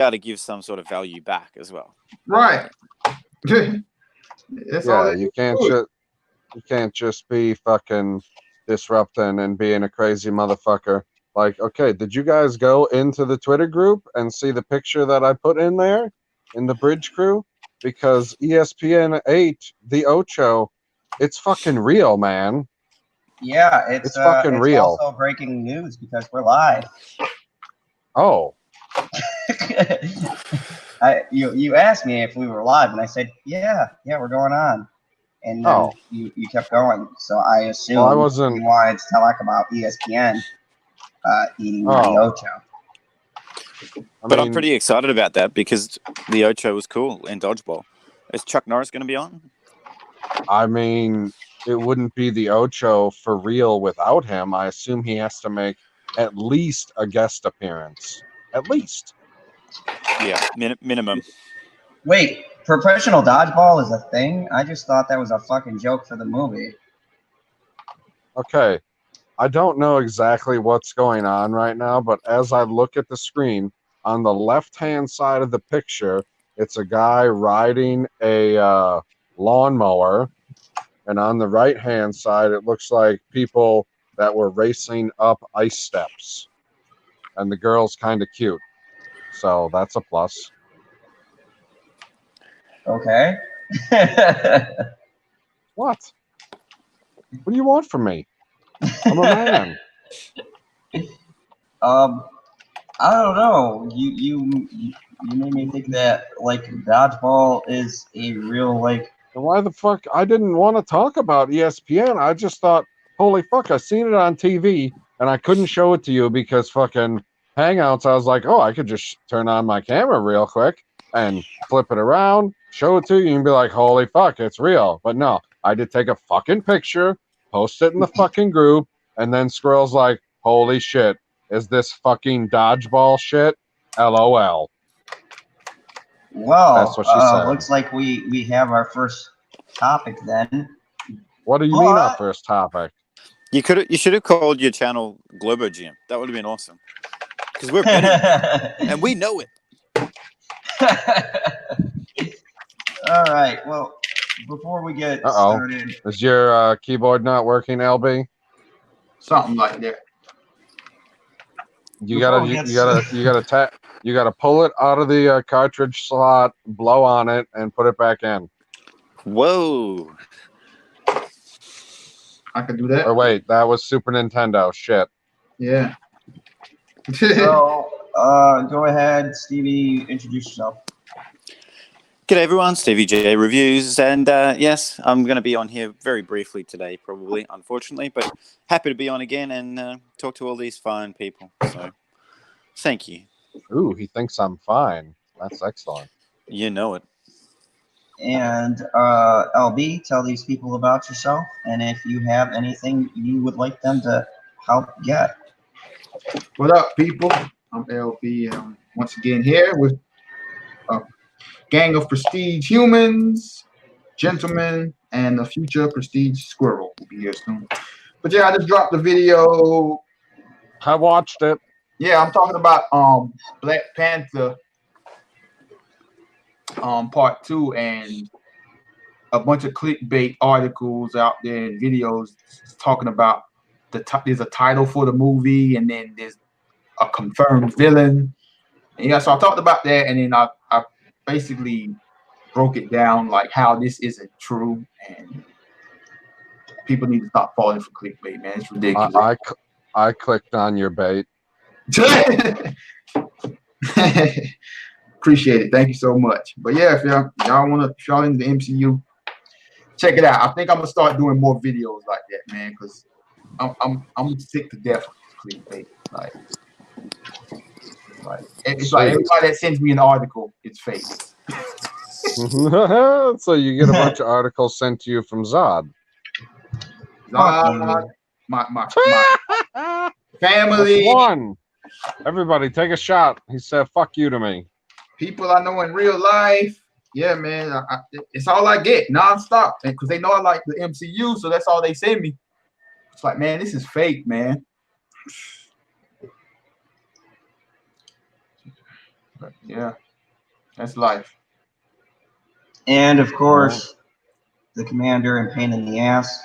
able to give some sort of value back as well. Right. Yeah, you can't just be fucking disrupting and being a crazy motherfucker. Like, okay, did you guys go into the Twitter group and see the picture that I put in there in the Bridge Crew? Because ESPN 8, the Ocho, it's fucking real, man. Yeah, it's fucking real. Also breaking news because we're live. Oh. You asked me if we were live, and I said, yeah, we're going on. And then you kept going, so I assumed you wanted to talk about ESPN eating the Ocho. But I'm pretty excited about that because the Ocho was cool in dodgeball. Is Chuck Norris going to be on? I mean, it wouldn't be the Ocho for real without him. I assume he has to make at least a guest appearance. At least. Yeah, minimum. Wait, professional dodgeball is a thing? I just thought that was a fucking joke for the movie. Okay. I don't know exactly what's going on right now, but as I look at the screen, on the left-hand side of the picture, it's a guy riding a lawnmower, and on the right-hand side, it looks like people that were racing up ice steps, and the girl's kind of cute, so that's a plus. Okay. What? What do you want from me? I'm a man. I don't know. You made me think that like dodgeball is a real like. Why the fuck? I didn't want to talk about ESPN. I just thought, holy fuck, I seen it on TV and I couldn't show it to you because fucking Hangouts. I was like, oh, I could just turn on my camera real quick and flip it around, show it to you, and be like, holy fuck, it's real. But no, I did take a fucking picture, post it in the fucking group, and then Squirrel's like, holy shit, is this fucking dodgeball shit? LOL. Well, that's what she said. Looks like we have our first topic then. What do you mean our first topic? You should have called your channel Globo Gym. That would have been awesome. Because we're better and we know it. All right. Well, before we get started, is your keyboard not working, LB? Something like that. You gotta pull it out of the cartridge slot, blow on it, and put it back in. Whoa! I can do that. Or wait, that was Super Nintendo. Shit. Yeah. So, go ahead, Stevie. Introduce yourself. G'day everyone, Stevie J Reviews, and yes, I'm going to be on here very briefly today, probably, unfortunately, but happy to be on again and talk to all these fine people. So, thank you. Ooh, he thinks I'm fine. That's excellent. You know it. And LB, tell these people about yourself, and if you have anything you would like them to help get. What up, people? I'm LB. Once again here with a gang of prestige humans, gentlemen, and a future prestige squirrel will be here soon. But yeah, I just dropped the video. I watched it. Yeah, I'm talking about Black Panther part 2 and a bunch of clickbait articles out there and videos talking about there's a title for the movie and then there's a confirmed villain. And yeah, so I talked about that and then I basically broke it down like how this isn't true and people need to stop falling for clickbait, man. It's ridiculous. I clicked on your bait. Appreciate it. Thank you so much. But yeah, if y'all into the MCU, check it out. I think I'm gonna start doing more videos like that, man, because I'm sick to death of this clickbait. Like it's like everybody that sends me an article, it's fake. So you get a bunch of articles sent to you from Zod. Zod, my family. That's one. Everybody, take a shot. He said, "Fuck you" to me. People I know in real life, yeah, man. It's all I get nonstop, because they know I like the MCU, so that's all they send me. It's like, man, this is fake, man. But yeah, that's life. And of course, the commander and pain in the ass,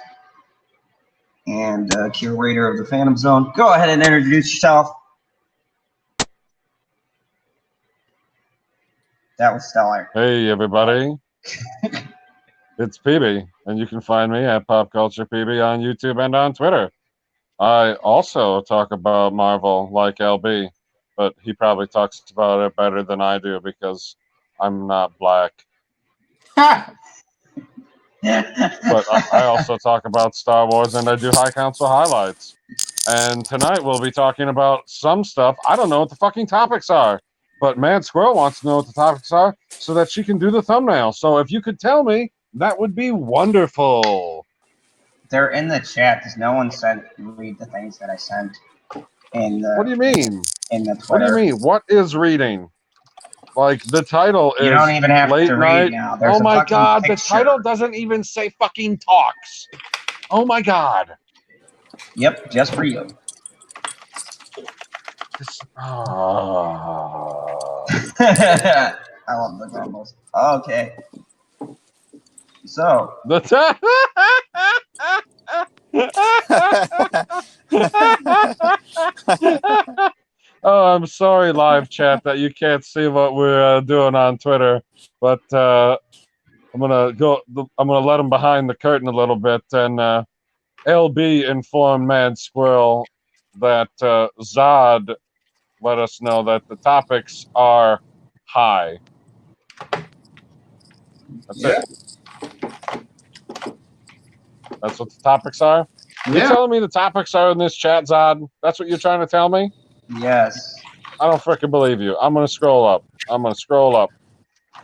and curator of the Phantom Zone. Go ahead and introduce yourself. That was stellar. Hey, everybody. It's PB, and you can find me at Pop Culture PB on YouTube and on Twitter. I also talk about Marvel like LB, but he probably talks about it better than I do because I'm not black. But I also talk about Star Wars, and I do High Council highlights. And tonight we'll be talking about some stuff. I don't know what the fucking topics are, but Mad Squirrel wants to know what the topics are so that she can do the thumbnail. So if you could tell me, that would be wonderful. They're in the chat because no one said read the things that I sent in the. What do you mean? In the Twitter. What do you mean? What is reading? Like, the title is You don't even have Late to Night. read now. There's Oh my God, picture. the title doesn't even say fucking talks. Oh my God. Yep, just for you. I love the grumbles. Okay. So. Oh, I'm sorry, live chat, that you can't see what we're doing on Twitter, but I'm gonna let him behind the curtain a little bit. And LB informed Mad Squirrel that Zod let us know that the topics are high. That's it. That's what the topics are? You're telling me the topics are in this chat, Zod? That's what you're trying to tell me? Yes. I don't frickin' believe you. I'm gonna scroll up.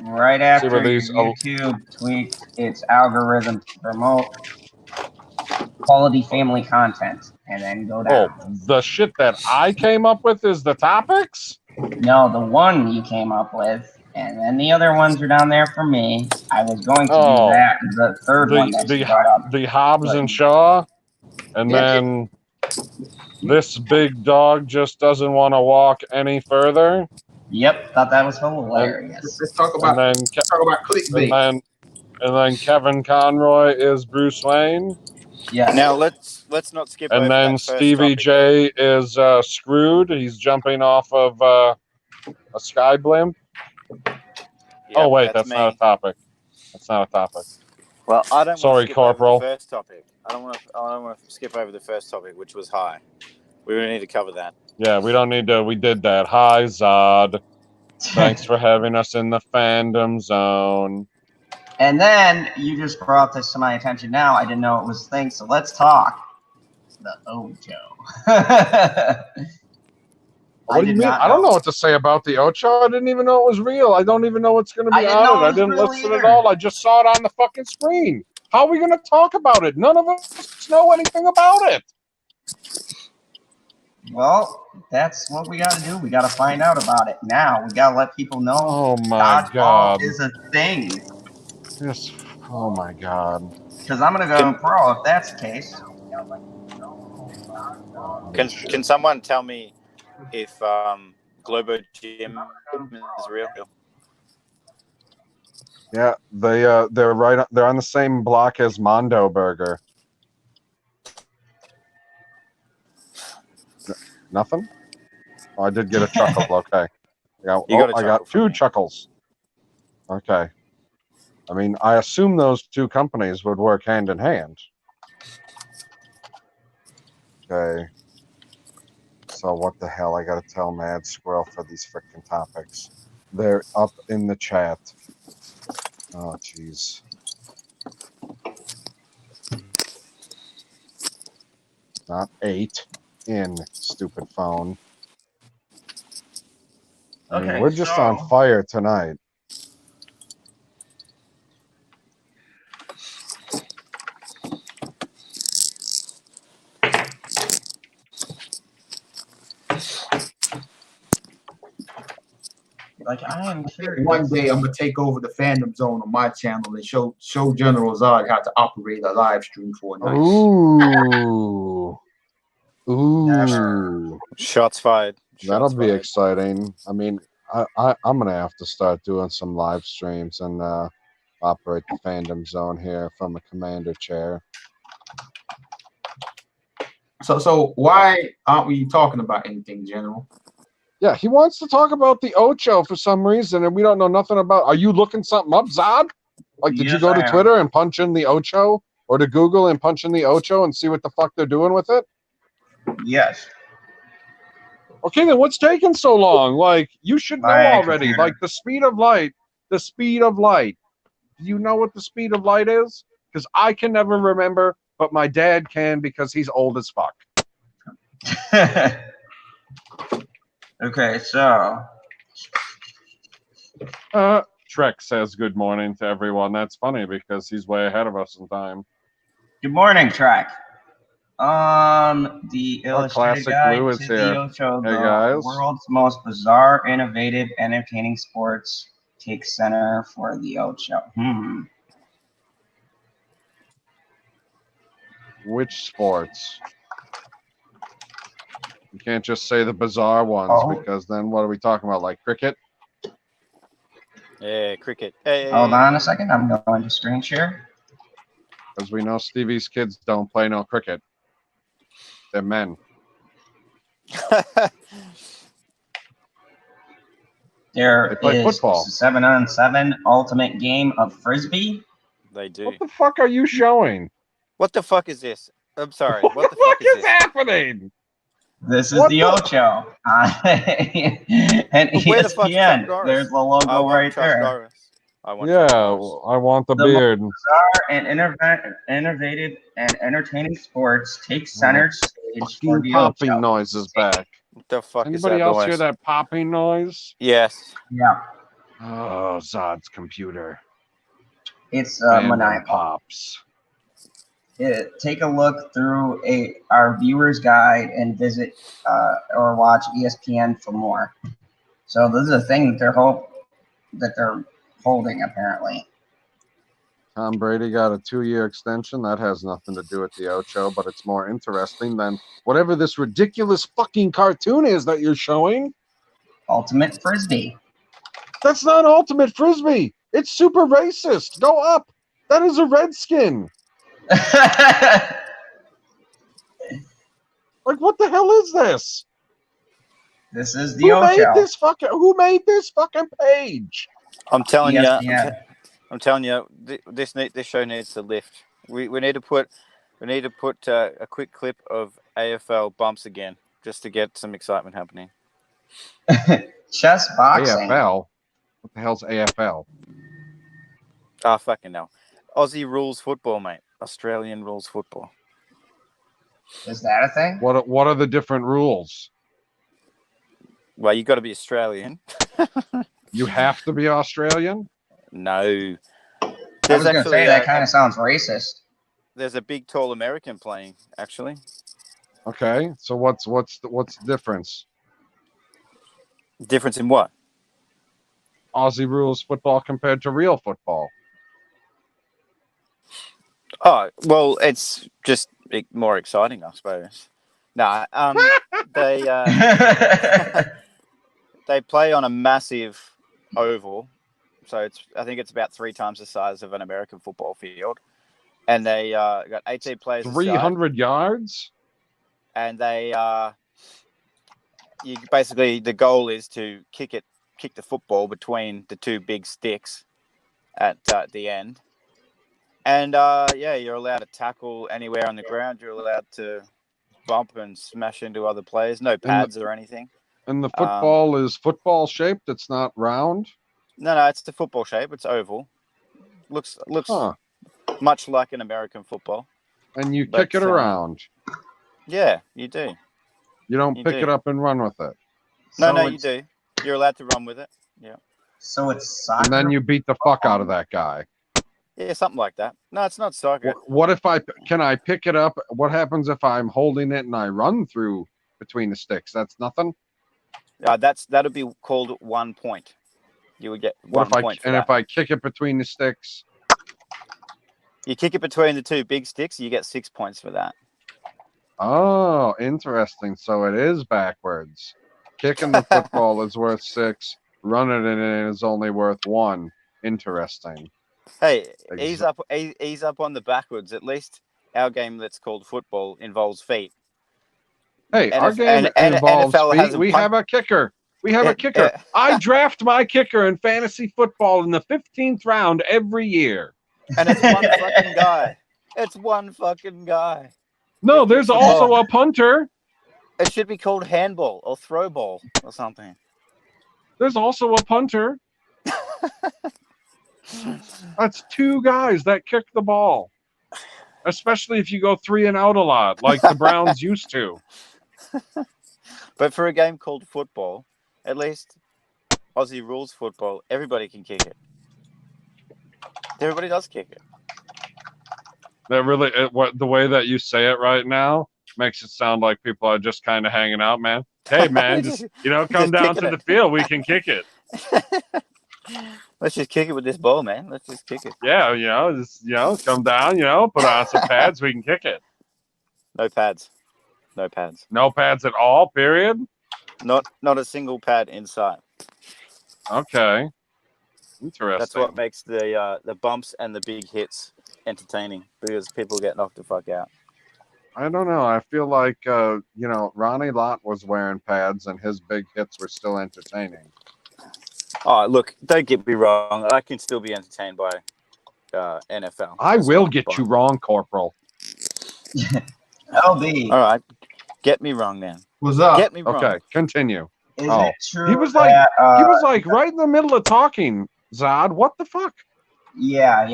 Right after your YouTube tweets its algorithm to promote quality family content, and then go down. Oh, the shit that I came up with is the topics? No, the one you came up with, and then the other ones are down there for me. I was going to do that, the third one that you brought up. The Hobbs and Shaw, and then this big dog just doesn't want to walk any further. Yep, thought that was hilarious. Let's talk about clickbait. And then Kevin Conroy is Bruce Wayne. Yeah. Now let's not skip over that first topic. And then Stevie J is screwed. He's jumping off of a sky blimp. Yep, oh wait, that's not a topic. That's not a topic. Well, I don't. Sorry, Corporal. Over the first topic. I don't want to skip over the first topic, which was high. We really need to cover that. Yeah, we don't need to. We did that. Hi, Zod. Thanks for having us in the fandom zone. And then you just brought this to my attention now. I didn't know it was a thing, so let's talk. The Ocho. What do you mean? I don't know what to say about the Ocho. I didn't even know it was real. I don't even know what's going to be on it. I didn't listen at all. I just saw it on the fucking screen. How are we going to talk about it? None of us know anything about it. Well, that's what we got to do. We got to find out about it now. We got to let people know. Oh my God, is a thing. Yes. Oh my God. Because I'm gonna go pro if that's the case. Can someone tell me if Globo Gym is real? Yeah, they're right. They're on the same block as Mondo Burger. Nothing? Oh, I did get a chuckle. Okay. I got two chuckles. Okay. I mean, I assume those two companies would work hand in hand. Okay. So what the hell? I gotta tell Mad Squirrel for these freaking topics. They're up in the chat. Oh, jeez. Not 8 in, stupid phone. I mean, we're just on fire tonight. Like, I am curious. One day I'm gonna take over the fandom zone on my channel and show General Zod how to operate a live stream for a night. Ooh. Ooh. Shots fired. That'll be exciting. I mean, I'm gonna have to start doing some live streams and operate the fandom zone here from a commander chair. So why aren't we talking about anything general? Yeah, he wants to talk about the Ocho for some reason, and we don't know nothing about. Are you looking something up, Zod? Like, did you go to Twitter and punch in the Ocho, or to Google and punch in the Ocho and see what the fuck they're doing with it? Yes. Okay, then what's taking so long? Like, you should know already. Computer. Like, the speed of light. The speed of light. Do you know what the speed of light is? Because I can never remember, but my dad can because he's old as fuck. Okay, so. Trek says good morning to everyone. That's funny because he's way ahead of us in time. Good morning, Trek. The illustrated classic guide blue is to here. the Ocho, Hey, the guys. world's most bizarre, innovative, entertaining sports takes center for the Ocho. Which sports? You can't just say the bizarre ones because then what are we talking about? Like cricket? Yeah, cricket. Hey. Hold on a second. I'm going to screen share. Because we know Stevie's kids don't play no cricket. They're men. There play is football. 7-on-7 ultimate game of frisbee. They do. What the fuck are you showing? What the fuck is this? I'm sorry. What the fuck is happening? This is the Ocho. And Where the fuck's Chuck ESPN. Norris? There's the logo right Chuck there. Norris. I want I want the beard. Bizarre and innovative and entertaining sports take center stage for the popping Ocho. noise is back. What the fuck is Anybody that else noise? hear that popping noise? Yes. Yeah. Oh, Zod's computer. It's Fandom maniacal. pops. Take a look through our viewer's guide and visit or watch ESPN for more. So this is a thing that they're holding apparently. Tom Brady got a 2-year extension. That has nothing to do with the Ocho, but it's more interesting than whatever this ridiculous fucking cartoon is that you're showing. Ultimate Frisbee. That's not Ultimate Frisbee. It's super racist. Go up. That is a redskin. Like, what the hell is this? This is the Ocho. Who made this fucking page? I'm telling you. ESPN. I'm telling you, this show needs to lift. We need to put a quick clip of AFL bumps again, just to get some excitement happening. Chess boxing. AFL. What the hell's AFL? Ah, fucking hell. Aussie rules football, mate. Australian rules football. Is that a thing? What are the different rules? Well, you got to be Australian. You have to be Australian? No. I was going to say that kind of sounds racist. There's a big, tall American playing, actually. Okay, so what's the difference? Difference in what? Aussie rules football compared to real football. Oh, well, it's just more exciting, I suppose. Nah, they they play on a massive oval, so I think it's about 3 times the size of an American football field, and they got 18 players. 300 yards, and they you basically the goal is to kick the football between the 2 big sticks at the end. And, you're allowed to tackle anywhere on the ground. You're allowed to bump and smash into other players. No pads or anything. And the football is football shaped? It's not round? No, it's the football shape. It's oval. Looks much like an American football. And you kick it around? Yeah, you do. You don't pick it up and run with it? No, you do. You're allowed to run with it. Yeah. So it's soccer? And then you beat the fuck out of that guy. Yeah, something like that. No, it's not soccer. What if can I pick it up? What happens if I'm holding it and I run through between the sticks? That's nothing? That'll be called 1 point. You would get 1 point. If I kick it between the sticks? You kick it between the 2 big sticks, you get 6 points for that. Oh, interesting. So it is backwards. Kicking the football is worth 6. running it in is only worth 1. Interesting. Hey, ease up on the backwards. At least our game that's called football involves feet. Hey, our game involves NFL feet. We have a kicker. We have a kicker. I draft my kicker in fantasy football in the 15th round every year. And it's one fucking guy. It's one fucking guy. No, there's also a punter. It should be called handball or throw ball or something. There's also a punter. That's 2 guys that kick the ball. Especially if you go 3 and out a lot, like the Browns used to. But for a game called football, at least Aussie rules football, everybody can kick it. Everybody does kick it. That really, the way that you say it right now makes it sound like people are just kind of hanging out, man. Hey, man, just come down to the field. We can kick it. Let's just kick it with this ball, man. Let's just kick it. Yeah, come down, put on some pads. We can kick it. No pads. No pads. No pads at all, period? Not a single pad inside. Okay. Interesting. That's what makes the bumps and the big hits entertaining, because people get knocked the fuck out. I don't know. I feel like, Ronnie Lott was wearing pads and his big hits were still entertaining. Oh, look, don't get me wrong. I can still be entertained by NFL. I will get you wrong, Corporal. LB. All right. Get me wrong, man. What's up? Get me wrong. Okay, continue. Is it true he was like right in the middle of talking, Zod. What the fuck? Yeah. It's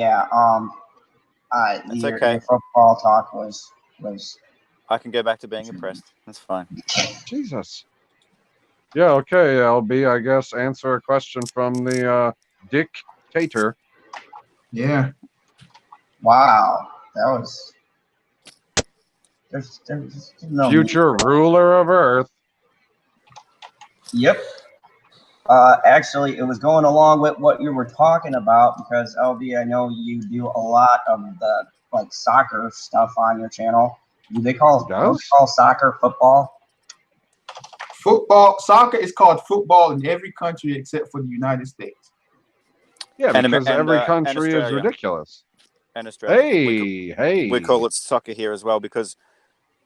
your, okay. Your football talk was. I can go back to being impressed. That's fine. Jesus. Yeah, okay, LB, I guess answer a question from the dictator. Yeah. Wow. That was... There's no future ruler of Earth. Yep. Actually, it was going along with what you were talking about, because LB, I know you do a lot of the soccer stuff on your channel. Do they call soccer football? Soccer is called football in every country except for the United States. Yeah, because every country is ridiculous. And Australia. Hey. We call it soccer here as well, because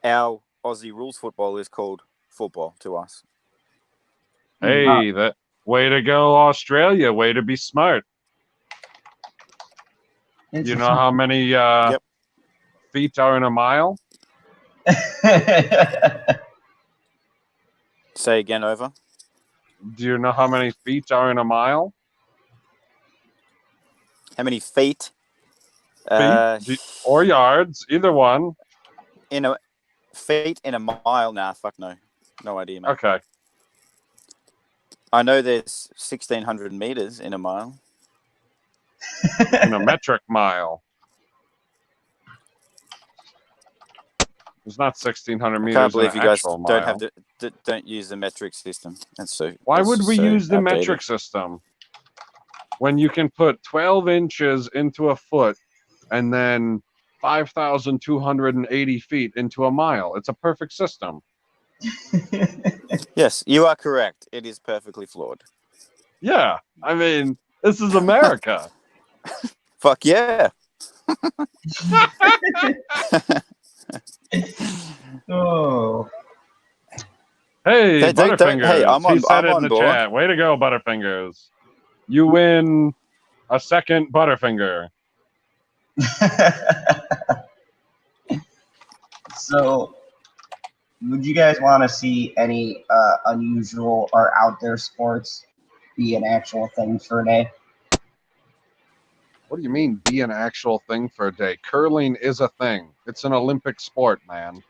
our Aussie rules football is called football to us. Hey, that way to go, Australia. Way to be smart. You know how many feet are in a mile? Say again, over. Do you know how many feet are in a mile? How many feet? Or yards, either one. Feet in a mile? Nah, fuck no. No idea, man. Okay. I know there's 1,600 meters in a mile. In a metric mile. There's not 1,600 meters. I can't believe you guys don't have don't use the metric system. Why would we use the metric system when you can put 12 inches into a foot and then 5,280 feet into a mile? It's a perfect system. Yes, you are correct. It is perfectly flawed. Yeah, I mean, this is America. Fuck yeah. Oh. Hey, Butterfingers. Hey, he said it in the chat. Way to go, Butterfingers. You win a second Butterfinger. So, would you guys want to see any unusual or out there sports be an actual thing for a day? What do you mean, be an actual thing for a day? Curling is a thing. It's an Olympic sport, man.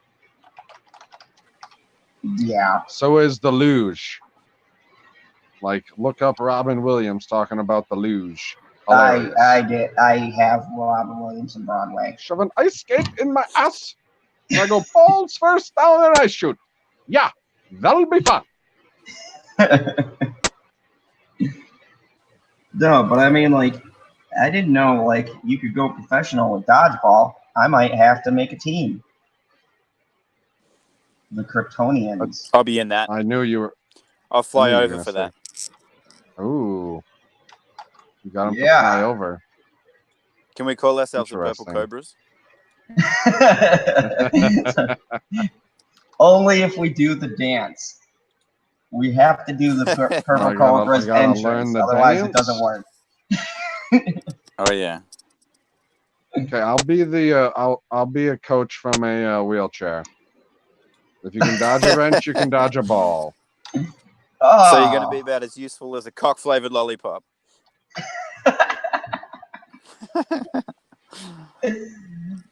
Yeah. So is the luge. Look up Robin Williams talking about the luge. Hilarious. I have Robin Williams in Broadway. Shove an ice skate in my ass. And I go balls first down and I shoot. Yeah, that'll be fun. No, but I mean, I didn't know, you could go professional with dodgeball. I might have to make a team. The Kryptonians. I'll be in that. I knew you were. I'll fly over for that. I Ooh. You got him to fly over. Can we call ourselves the Purple Cobras? Only if we do the dance. We have to do the Purple Cobras entrance, otherwise it doesn't work. Oh yeah. Okay, I'll be the I'll be a coach from a wheelchair. If you can dodge a wrench, you can dodge a ball. So you're going to be about as useful as a cock-flavored lollipop.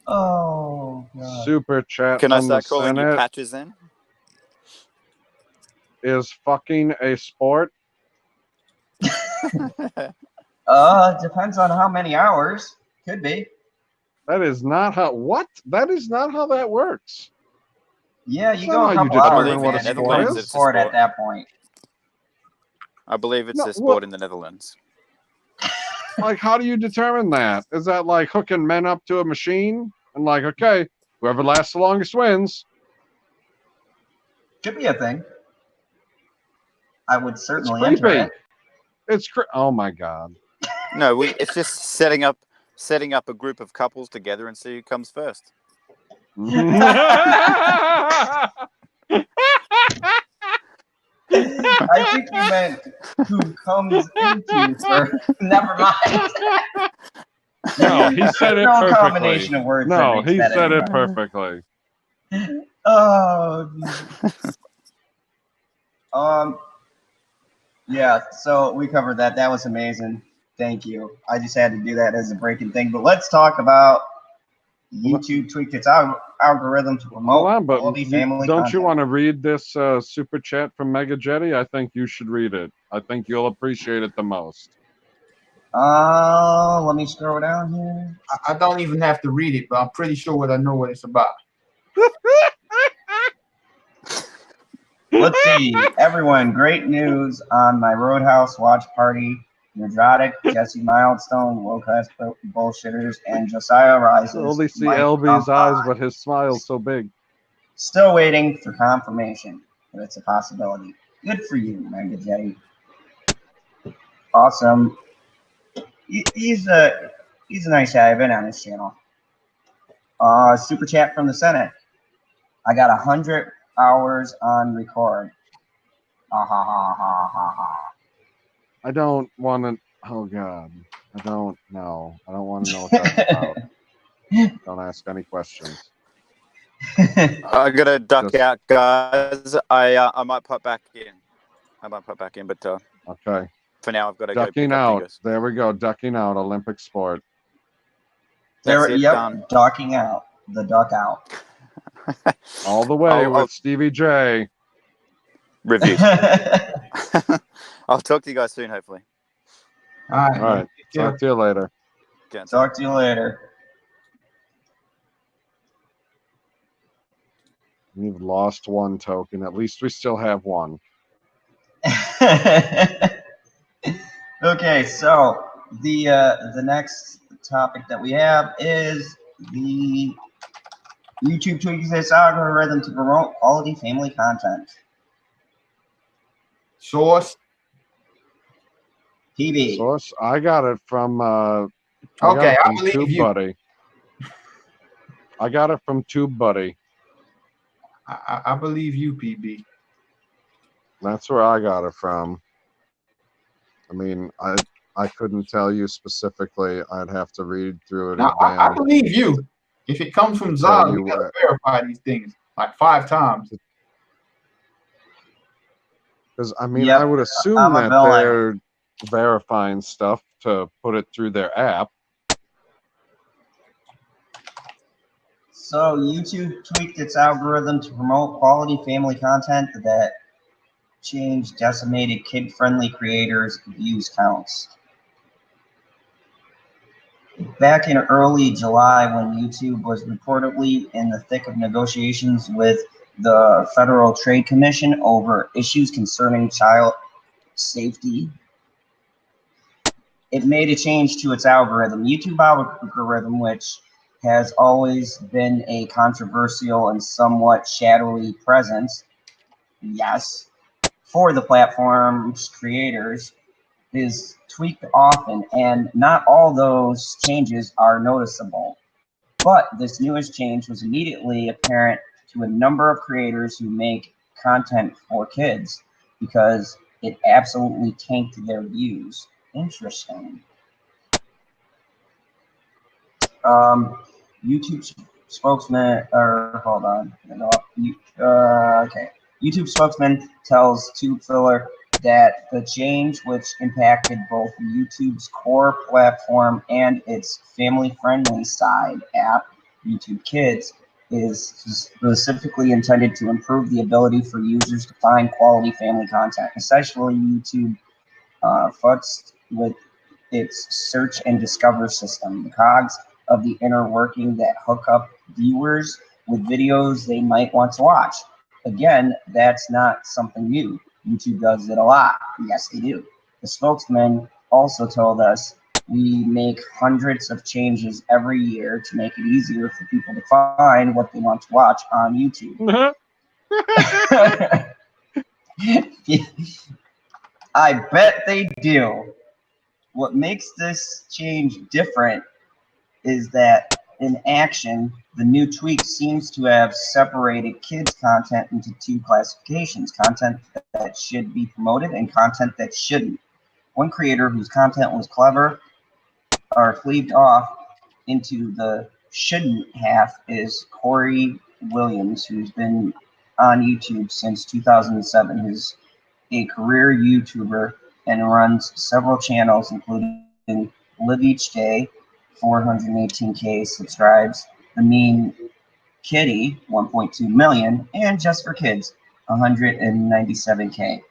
Oh, God. Super chat. Can I from start the calling Senate you patches then? Is fucking a sport? Depends on how many hours. Could be. That is not how. What? That is not how that works. Yeah, you go a couple hours, what a sport is. It's a sport at that point. I believe it's a sport in the Netherlands. Like, how do you determine that? Is that like hooking men up to a machine and like, okay, whoever lasts the longest wins? Could be a thing. I would certainly it's enter it. It's oh my God. No, it's just setting up a group of couples together and see who comes first. I think you meant who comes into first. Never mind. No, he said it perfectly. No combination of words. No, he said it perfectly. Oh. Yeah, so we covered that. That was amazing. Thank you. I just had to do that as a breaking thing. But let's talk about YouTube tweaked its algorithm to promote quality family don't content. You want to read this super chat from Mega Jetty? I think you should read it. I think you'll appreciate it the most. Let me scroll down here. I don't even have to read it, but I'm pretty sure I know what it's about. Let's see. Everyone, great news on my Roadhouse watch party. Neurotic, Jesse Milestone, world-class bullshitters, and Josiah Rises. I only see LB's eyes, but his smile's so big. Still waiting for confirmation, but it's a possibility. Good for you, Mega Jetty. Awesome. He's a nice guy. I've been on his channel. Super chat from the Senate. I got 100 hours on record. Ha ha ha ha ha ha. I don't want to. Oh God, I don't know. I don't want to know what that's about. Don't ask any questions. I gotta duck out, guys. I might pop back in. But okay. For now, I've got to ducking go. Out. There we go. Ducking out. Olympic sport. Done. Ducking out. The duck out. All the way with Stevie J. Reviews. I'll talk to you guys soon, hopefully. All right. Talk to you later. Talk to you later. We've lost one token. At least we still have one. Okay, so the next topic that we have is the YouTube tweaks its algorithm to promote quality family content. Source. PB. Source. I got it from. I believe you. Buddy. I got it from TubeBuddy. I believe you, PB. That's where I got it from. I mean, I couldn't tell you specifically. I'd have to read through it again. I believe you. If it comes from Zod, you gotta verify these things like 5 times. Because I mean, I would assume that they're verifying stuff to put it through their app. So YouTube tweaked its algorithm to promote quality family content that changed decimated kid-friendly creators' views counts. Back in early July, when YouTube was reportedly in the thick of negotiations with the Federal Trade Commission over issues concerning child safety, it made a change to its algorithm. YouTube algorithm, which has always been a controversial and somewhat shadowy presence, yes, for the platform's creators, is tweaked often, and not all those changes are noticeable. But this newest change was immediately apparent to a number of creators who make content for kids because it absolutely tanked their views. Interesting. YouTube spokesman, or hold on, okay. YouTube spokesman tells TubeFiller that the change, which impacted both YouTube's core platform and its family-friendly side app, YouTube Kids, is specifically intended to improve the ability for users to find quality family content. Essentially, YouTube futzed with its search and discover system, the cogs of the inner working that hook up viewers with videos they might want to watch. Again, that's not something new. YouTube does it a lot. Yes, they do. The spokesman also told us we make hundreds of changes every year to make it easier for people to find what they want to watch on YouTube. I bet they do. What makes this change different is that in action, the new tweak seems to have separated kids' content into two classifications: content that should be promoted and content that shouldn't. One creator whose content was clever or cleaved off into the shouldn't half is Corey Williams, who's been on YouTube since 2007. He's a career YouTuber and runs several channels, including Live Each Day, 418K subscribes, The Mean Kitty, 1.2 million, and Just for Kids, 197K.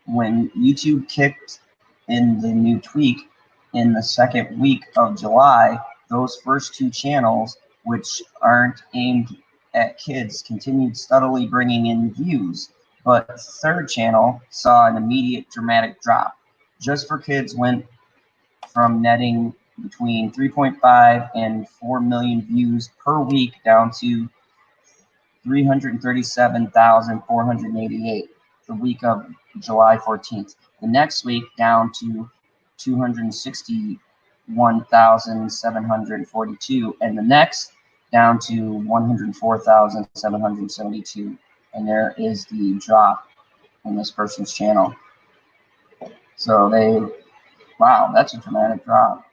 When YouTube kicked in the new tweak in the second week of July, those first two channels, which aren't aimed at kids, continued steadily bringing in views. But the third channel saw an immediate dramatic drop. Just for Kids went from netting between 3.5 and 4 million views per week down to 337,488 the week of July 14th. The next week down to 261,742, and the next down to 104,772. And there is the drop in this person's channel. So wow, that's a dramatic drop.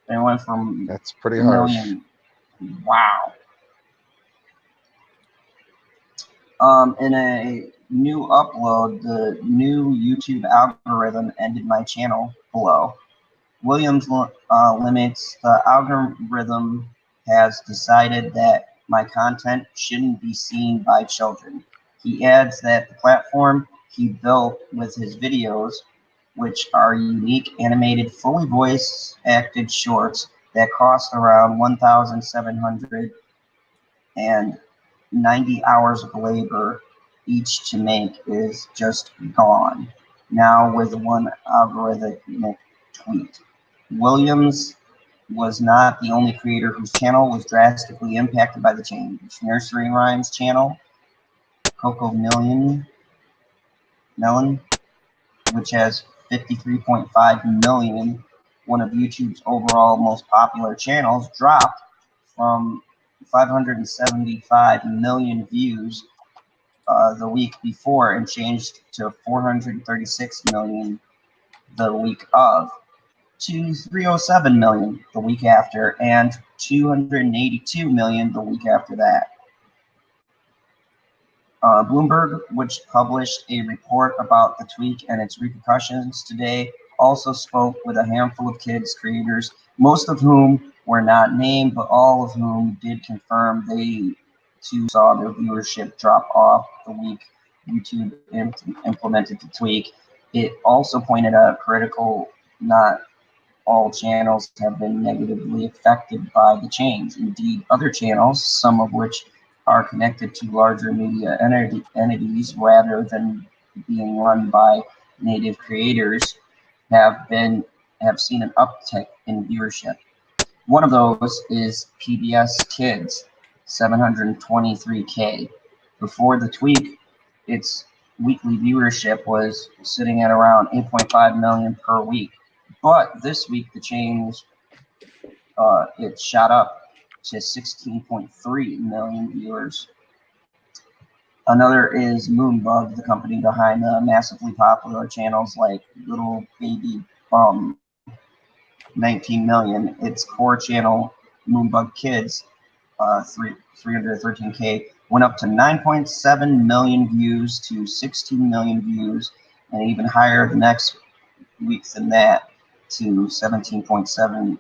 They went from that's pretty harsh. Wow. In a new upload, the new YouTube algorithm ended my channel below. Williams limits the algorithm has decided that my content shouldn't be seen by children. He adds that the platform he built with his videos, which are unique, animated, fully voice-acted shorts that cost around 1,790 hours of labor each to make, is just gone. Now with one algorithmic tweet. Williams was not the only creator whose channel was drastically impacted by the change. Nursery Rhymes channel, Coco Melon, which has 53.5 million, one of YouTube's overall most popular channels, dropped from 575 million views the week before and changed to 436 million the week of, to 307 million the week after, and 282 million the week after that. Bloomberg, which published a report about the tweak and its repercussions today, also spoke with a handful of kids creators, most of whom were not named, but all of whom did confirm they too saw their viewership drop off the week YouTube implemented the tweak. It also pointed out critical, not all channels have been negatively affected by the change. Indeed, other channels, some of which are connected to larger media entities rather than being run by native creators, have seen an uptick in viewership. One of those is PBS Kids, 723K. Before the tweak, its weekly viewership was sitting at around 8.5 million per week. But this week, the change, it shot up to 16.3 million viewers. Another is Moonbug, the company behind massively popular channels like Little Baby Bum, 19 million. Its core channel, Moonbug Kids, 313K, went up to 9.7 million views to 16 million views, and even higher the next week than that to 17.7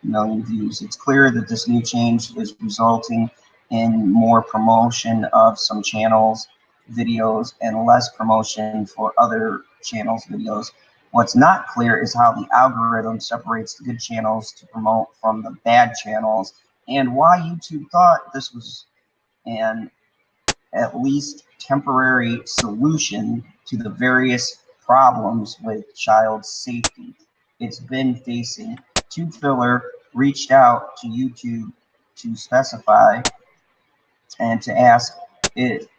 million views. It's clear that this new change is resulting in more promotion of some channels' videos and less promotion for other channels' videos. What's not clear is how the algorithm separates the good channels to promote from the bad channels, and why YouTube thought this was an at least temporary solution to the various problems with child safety it's been facing. Tube Filler reached out to YouTube to specify and to ask it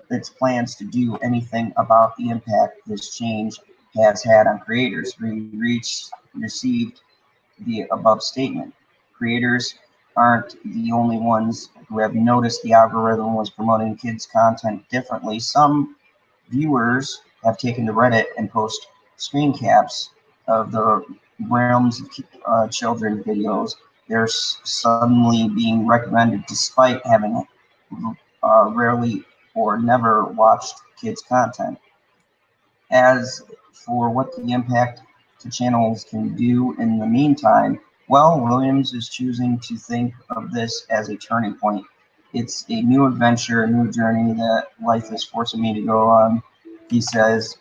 its plans to do anything about the impact this change has had on creators. We received the above statement. Creators aren't the only ones who have noticed the algorithm was promoting kids' content differently. Some viewers have taken to Reddit and post screen caps of the realms of children videos. They're suddenly being recommended despite having rarely or never watched kids' content. As for what the impact to channels can do in the meantime, well, Williams is choosing to think of this as a turning point. It's a new adventure, a new journey that life is forcing me to go on. He says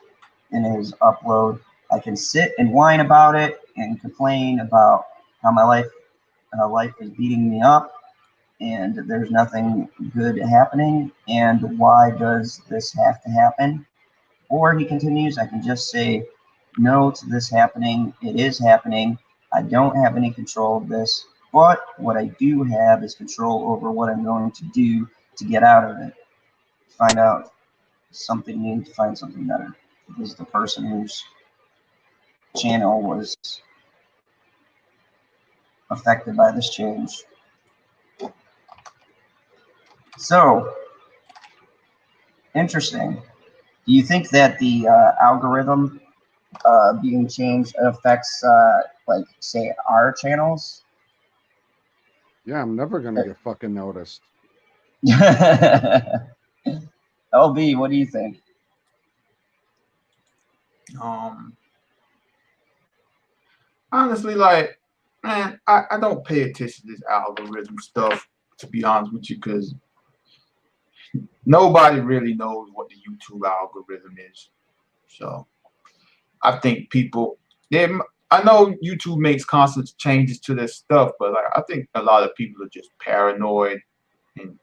in his upload, I can sit and whine about it and complain about how my life is beating me up and there's nothing good happening, and why does this have to happen? Or he continues, I can just say no to this happening. It is happening. I don't have any control of this, but what I do have is control over what I'm going to do to get out of it. Find out something new, to find something better. This is the person whose channel was affected by this change. So, interesting. Do you think that the algorithm being changed affects, like, say, our channels? Yeah, I'm never gonna get fucking noticed. LB, what do you think? Honestly, like, man, I don't pay attention to this algorithm stuff, to be honest with you, because nobody really knows what the YouTube algorithm is. So I think people, I know YouTube makes constant changes to their stuff, but like, I think a lot of people are just paranoid and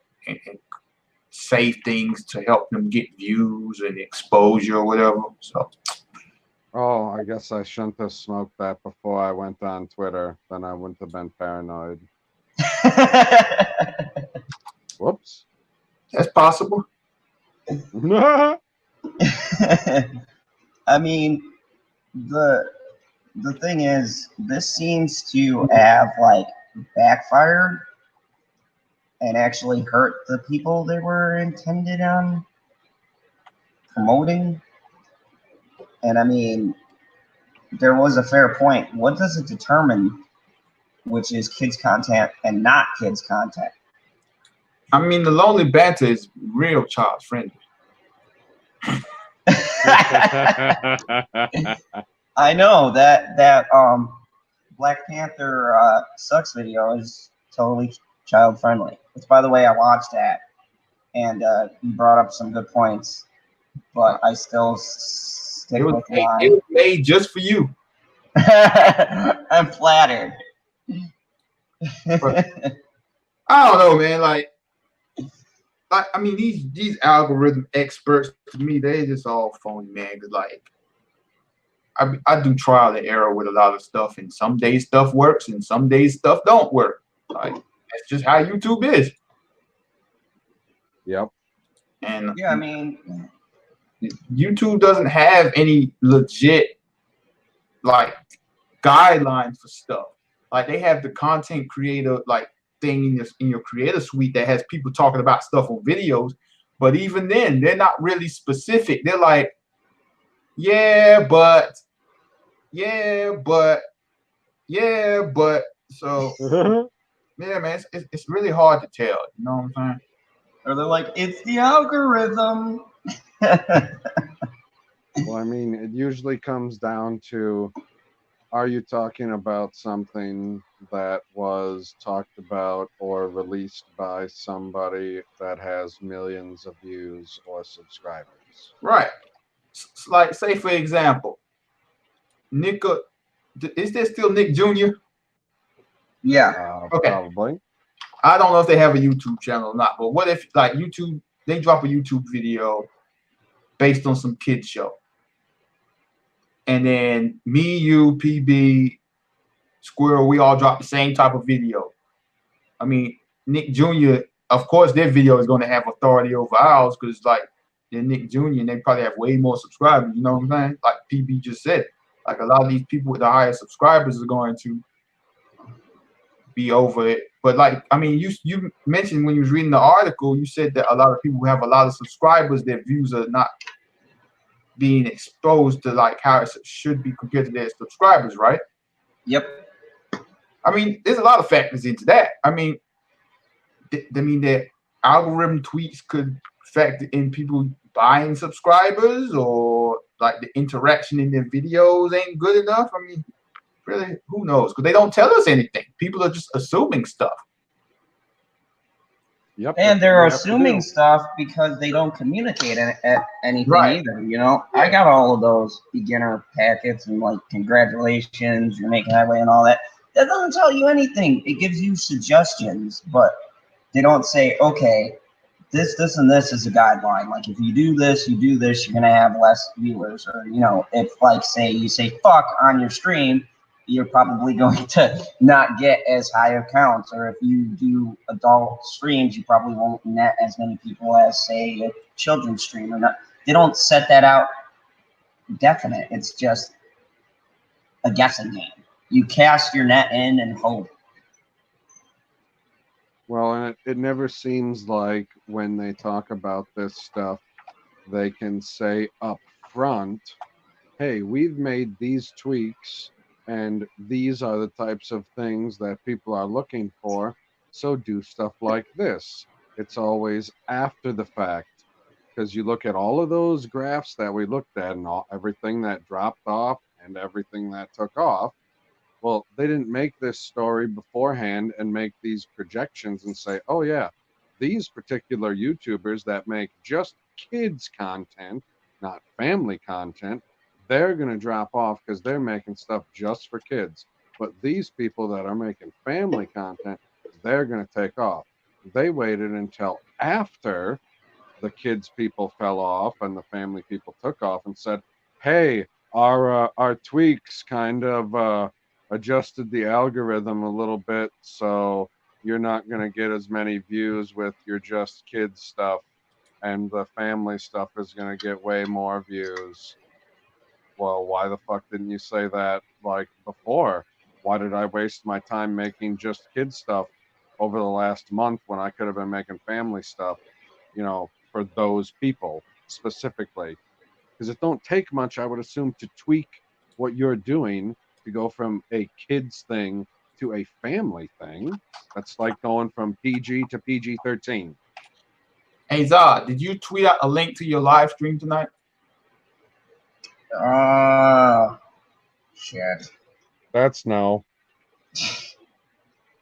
say things to help them get views and exposure or whatever. So. Oh, I guess I shouldn't have smoked that before I went on Twitter. Then I wouldn't have been paranoid. Whoops. That's possible. I mean, the thing is, this seems to have, like, backfired and actually hurt the people they were intended on promoting. And I mean, there was a fair point. What does it determine which is kids content and not kids content? I mean, the Lonely Banter is real child friendly. I know that Black Panther sucks video is totally child friendly. Which, by the way, I watched that, and you brought up some good points, but I still stick with mine. It was made just for you. I'm flattered. I don't know, man. Like, I mean, these algorithm experts, to me, they just all phony, man. Cause like, I do trial and error with a lot of stuff, and some days stuff works, and some days stuff don't work. Like, that's just how YouTube is. Yep. And yeah, I mean, YouTube doesn't have any legit like guidelines for stuff. Like they have the content creator like thing in your creator suite that has people talking about stuff on videos, but even then they're not really specific. They're like, yeah, but so yeah, man, it's really hard to tell. You know what I'm saying? Or they're like, it's the algorithm. Well, I mean, it usually comes down to, are you talking about something that was talked about or released by somebody that has millions of views or subscribers? Right. Like, say for example, Nick, is there still Nick Jr.? Yeah. Okay. Probably. I don't know if they have a YouTube channel or not, but what if like YouTube, they drop a YouTube video based on some kid show, and then me, you, PB, Squirrel, we all drop the same type of video. I mean, Nick Jr., of course, their video is going to have authority over ours because like they're Nick Jr. and they probably have way more subscribers. You know what I'm saying? Like PB just said, like a lot of these people with the highest subscribers are going to be over it. But like, I mean, you mentioned when you was reading the article, you said that a lot of people who have a lot of subscribers, their views are not being exposed to like how it should be compared to their subscribers, right? Yep. I mean, there's a lot of factors into that. I mean, that algorithm tweaks could factor in people buying subscribers, or like the interaction in their videos ain't good enough. I mean, really, who knows? Because they don't tell us anything. People are just assuming stuff. Yep. And they're assuming stuff because they don't communicate anything either. You know, I got all of those beginner packets and like, congratulations, you're making headway and all that. That doesn't tell you anything. It gives you suggestions, but they don't say, okay, this, and this is a guideline. Like if you do this, you're gonna have less viewers. Or, you know, if like say you say fuck on your stream, you're probably going to not get as high of counts. Or if you do adult streams, you probably won't net as many people as say a children's stream or not. They don't set that out definite. It's just a guessing game. You cast your net in and hope. Well, and it never seems like when they talk about this stuff, they can say up front, hey, we've made these tweaks and these are the types of things that people are looking for, so do stuff like this. It's always after the fact, because you look at all of those graphs that we looked at and everything that dropped off and everything that took off. Well, they didn't make this story beforehand and make these projections and say, oh yeah, these particular YouTubers that make just kids content, not family content, they're going to drop off because they're making stuff just for kids. But these people that are making family content, they're going to take off. They waited until after the kids people fell off and the family people took off and said, hey, our tweaks kind of adjusted the algorithm a little bit, so you're not going to get as many views with your just kids stuff, and the family stuff is going to get way more views. Well, why the fuck didn't you say that like before? Why did I waste my time making just kids stuff over the last month when I could have been making family stuff, you know, for those people specifically? Because it don't take much, I would assume, to tweak what you're doing to go from a kids thing to a family thing. That's like going from PG to PG-13. Hey Zod, did you tweet out a link to your live stream tonight? Shit. That's no.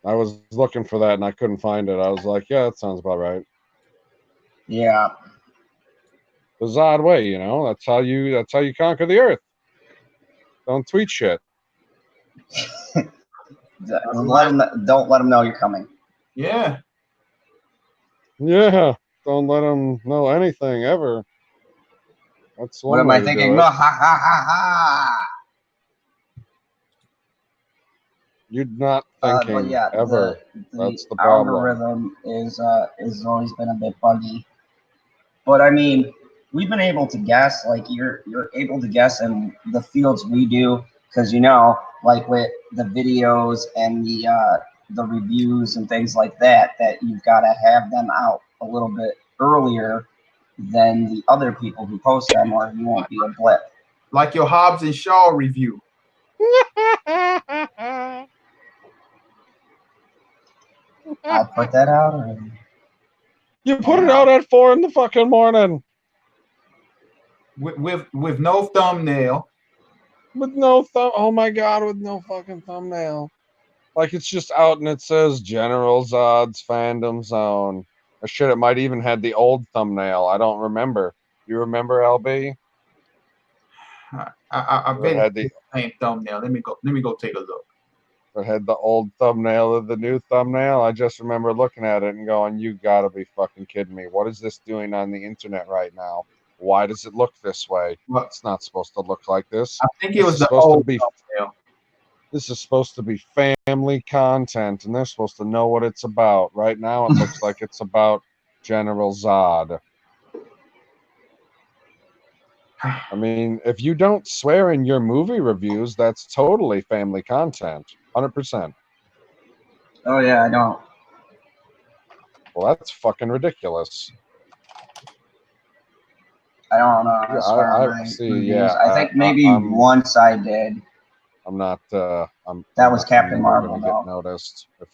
I was looking for that and I couldn't find it. I was like, yeah, that sounds about right. Yeah. The Zod way, you know. That's how you conquer the earth. Don't tweet shit. Don't let them know you're coming. Yeah. Yeah. Don't let them know anything ever. That's one What am way I to thinking? do it. No, ha ha ha ha. You're not thinking but yeah, ever. the That's the problem. algorithm is always been a bit buggy. But I mean, we've been able to guess, like you're able to guess in the fields we do, because like with the videos and the reviews and things like that, that you've got to have them out a little bit earlier than the other people who post them, or you won't be a blip. Like your Hobbs and Shaw review. I put that out, or you put it out at 4 in the fucking morning with no thumbnail. With no thumb. Oh my god, with no fucking thumbnail. Like it's just out and it says General Zod's Fandom Zone. Or shit, it might even had the old thumbnail. I don't remember. You remember, LB? I bet it had the same thumbnail. Let me go take a look. It had the old thumbnail of the new thumbnail. I just remember looking at it and going, "You gotta be fucking kidding me! What is this doing on the internet right now? Why does it look this way? What? It's not supposed to look like this. I think it was the old thumbnail. This is supposed to be family content, and they're supposed to know what it's about. Right now, it looks like it's about General Zod. I mean, if you don't swear in your movie reviews, that's totally family content. 100%. Oh, yeah, I don't. Well, that's fucking ridiculous. I don't know. I see, yeah. I think maybe once I did. I'm not. That was Captain Marvel, though. Get noticed. If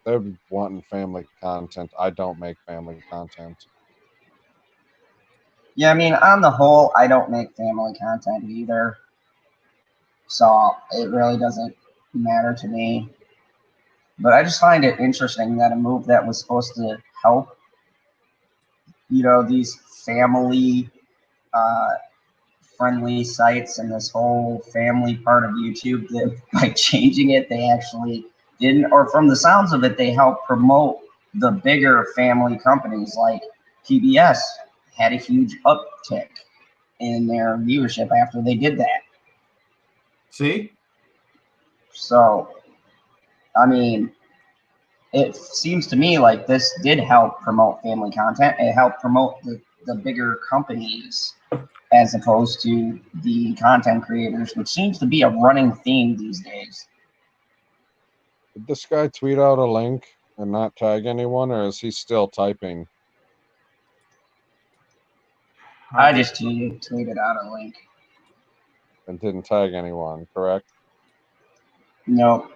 they're wanting family content, I don't make family content. Yeah, I mean, on the whole, I don't make family content either. So it really doesn't matter to me. But I just find it interesting that a move that was supposed to help, these family friendly sites and this whole family part of YouTube, that by changing it, they actually didn't, or from the sounds of it, they helped promote the bigger family companies like PBS had a huge uptick in their viewership after they did that. See? So, I mean, it seems to me like this did help promote family content. It helped promote the bigger companies as opposed to the content creators, which seems to be a running theme these days. Did this guy tweet out a link and not tag anyone, or is he still typing? I just tweeted out a link. And didn't tag anyone, correct? Nope.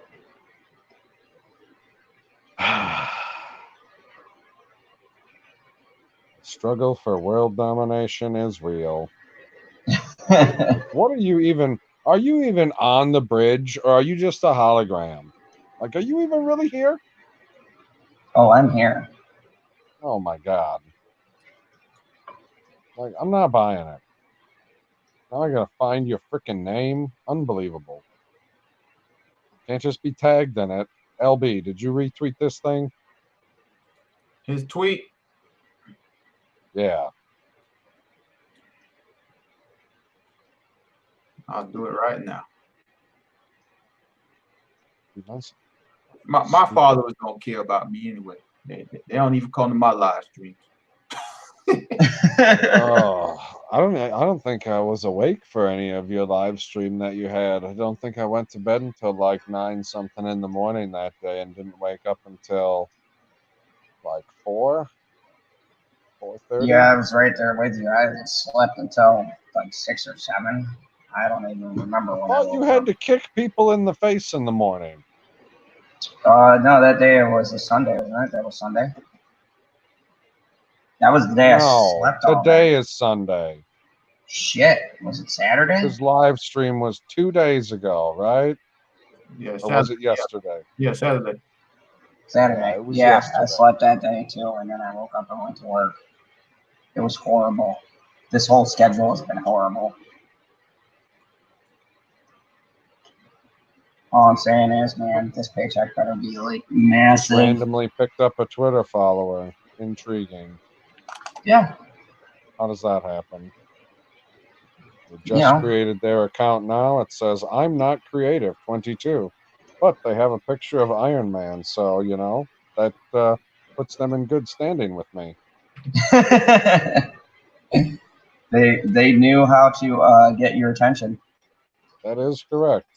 Struggle for world domination is real. What are you even on the bridge, or are you just a hologram? Like, are you even really here? Oh, I'm here. Oh my god. Like, I'm not buying it. Now I gotta find your freaking name. Unbelievable. Can't just be tagged in it. LB, did you retweet this thing? His tweet? Yeah. I'll do it right now. Nice. My followers don't care about me anyway. They don't even come to my live streams. Oh, I don't think I was awake for any of your live stream that you had. I don't think I went to bed until like 9 something in the morning that day and didn't wake up until like 4:30. Yeah, I was right there with you. I slept until like 6 or 7. I don't even remember when. I thought you had to kick people in the face in the morning. No, that day it was a Sunday, wasn't it? That was Sunday. That was the day I slept all today is Sunday. Shit, was it Saturday? His live stream was 2 days ago, right? Yeah, or was it yesterday? Yeah, Saturday. Saturday. Yeah, I slept that day too, and then I woke up and went to work. It was horrible. This whole schedule has been horrible. All I'm saying is, man, this paycheck better be like massive. Randomly picked up a Twitter follower. Intriguing. Yeah. How does that happen? They just created their account now. It says, I'm not creative, 22. But they have a picture of Iron Man, so, that puts them in good standing with me. They knew how to get your attention. That is correct.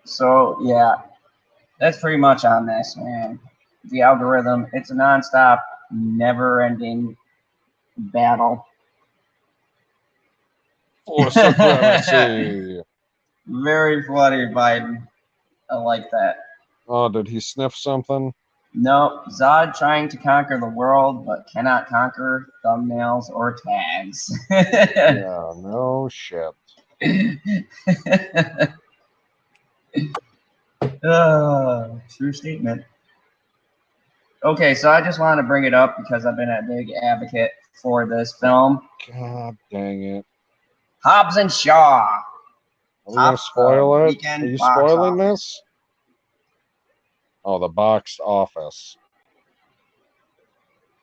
So yeah, that's pretty much on this, man. The algorithm, it's a nonstop, never-ending battle. For supremacy. Very funny, Biden. I like that. Oh, did he sniff something? No, Zod trying to conquer the world, but cannot conquer thumbnails or tags. Yeah, no shit. True statement. Okay, so I just wanted to bring it up because I've been a big advocate for this film. God dang it. Hobbs and Shaw. Are we going to spoil it? Are you spoiling this? Oh, the box office.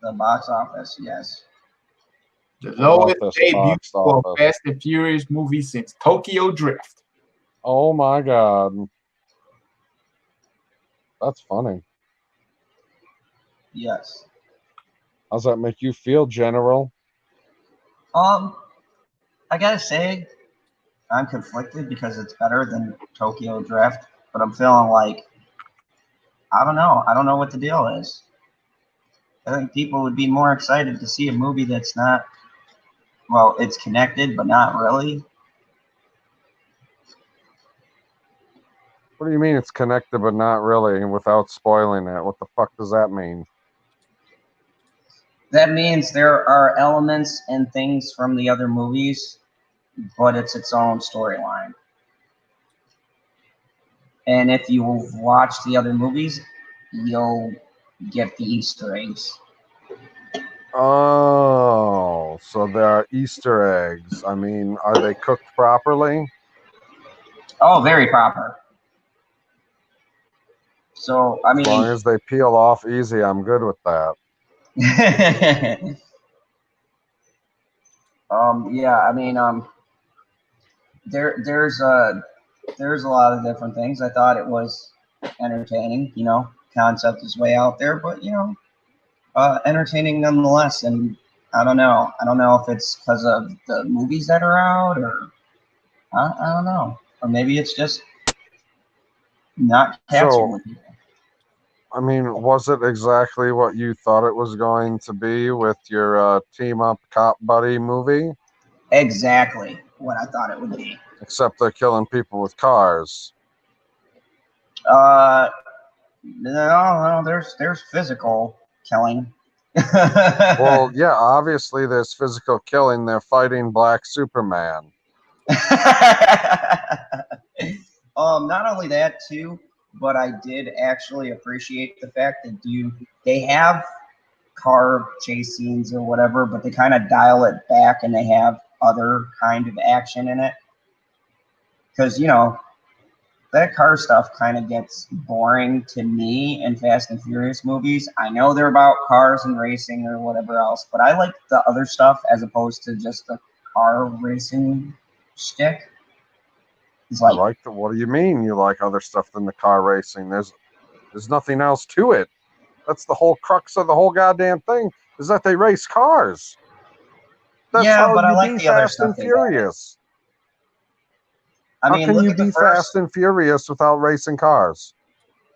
The box office, yes. The lowest debut for office? a Fast and Furious movie since Tokyo Drift. Oh my God. That's funny. Yes. How's that make you feel, General? I gotta say, I'm conflicted because it's better than Tokyo Drift, but I'm feeling like, I don't know. I don't know what the deal is. I think people would be more excited to see a movie that's not, well, it's connected, but not really. What do you mean it's connected, but not really, without spoiling it? What the fuck does that mean? That means there are elements and things from the other movies, but it's its own storyline. And if you watch the other movies, you'll get the Easter eggs. Oh, so there are Easter eggs. I mean, are they cooked properly? Oh, very proper. So, I mean, as long as they peel off easy, I'm good with that. Yeah, I mean, there's a lot of different things. I thought it was entertaining, you know, concept is way out there, but you know, entertaining nonetheless. And I don't know if it's because of the movies that are out, or I don't know, or maybe it's just not catching with people. I mean, was it exactly what you thought it was going to be with your team up cop buddy movie? Exactly what I thought it would be. Except they're killing people with cars. No, there's physical killing. Well, yeah, obviously there's physical killing. They're fighting Black Superman. Not only that too, but I did actually appreciate the fact that they have car chase scenes or whatever, but they kind of dial it back and they have other kind of action in it. Because, you know, that car stuff kind of gets boring to me in Fast and Furious movies. I know they're about cars and racing or whatever else, but I like the other stuff as opposed to just the car racing shtick. Like, what do you mean you like other stuff than the car racing? There's nothing else to it. That's the whole crux of the whole goddamn thing, is that they race cars. That's how but you I like be the other Fast stuff and Furious. I mean, how can you be Fast and Furious without racing cars?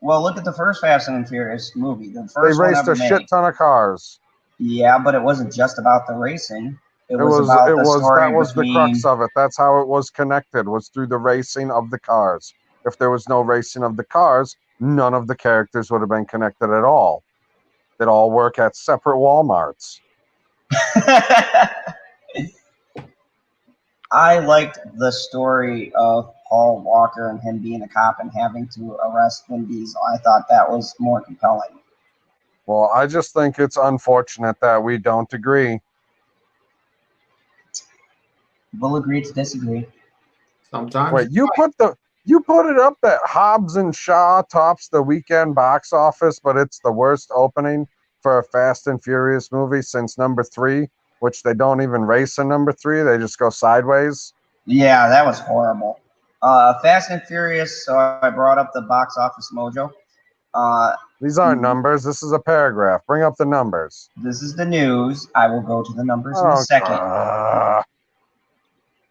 Well, look at the first Fast and Furious movie. The first they raced a shit ton of cars. Yeah, but it wasn't just about the racing. It was about the story that was the crux of it. That's how it was connected, was through the racing of the cars. If there was no racing of the cars, none of the characters would have been connected at all. They'd all work at separate Walmarts. I liked the story of Paul Walker and him being a cop and having to arrest Vin Diesel. I thought that was more compelling. Well, I just think it's unfortunate that we don't agree. We'll agree to disagree. Sometimes. Wait, you put it up that Hobbs and Shaw tops the weekend box office, but it's the worst opening for a Fast and Furious movie since number 3, which they don't even race in number 3. They just go sideways. Yeah, that was horrible. Fast and Furious, so I brought up the box office mojo. These aren't numbers. This is a paragraph. Bring up the numbers. This is the news. I will go to the numbers in a second.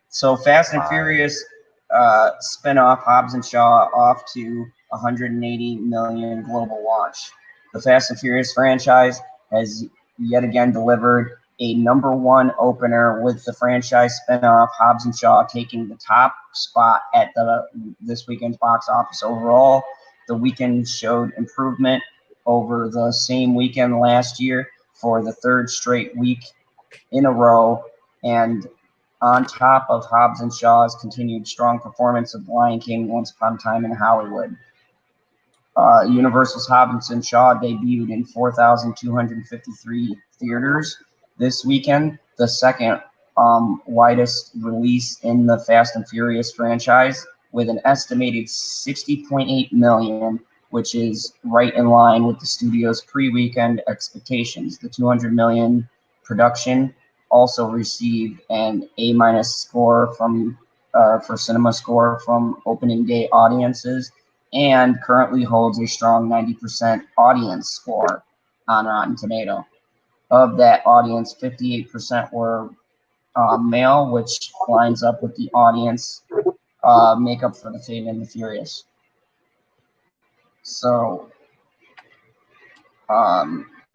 So Fast and Furious spin-off Hobbs and Shaw off to 180 million global launch. The Fast and Furious franchise has yet again delivered a #1 opener, with the franchise spin-off Hobbs and Shaw taking the top spot at this weekend's box office overall. The weekend showed improvement over the same weekend last year for the third straight week in a row, and on top of Hobbs and Shaw's continued strong performance of The Lion King, Once Upon a Time in Hollywood. Universal's Hobbs and Shaw debuted in 4,253 theaters this weekend, the second widest release in the Fast and Furious franchise, with an estimated 60.8 million, which is right in line with the studio's pre-weekend expectations. The 200 million production also received an A- score from for cinema score from opening day audiences, and currently holds a strong 90% audience score on Rotten Tomato. Of that audience, 58% were male, which lines up with the audience makeup for The Fate and the Furious. So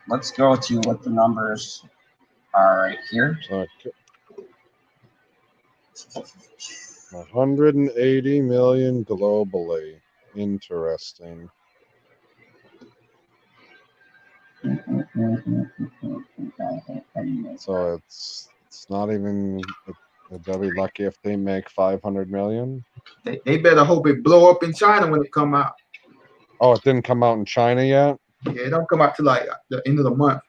let's go to what the numbers are right here. Okay. 180 million globally. Interesting. So it's not even. They'll be lucky if they make 500 million. They better hope it blow up in China when it come out. Oh, it didn't come out in China yet? Yeah, it don't come out till like the end of the month.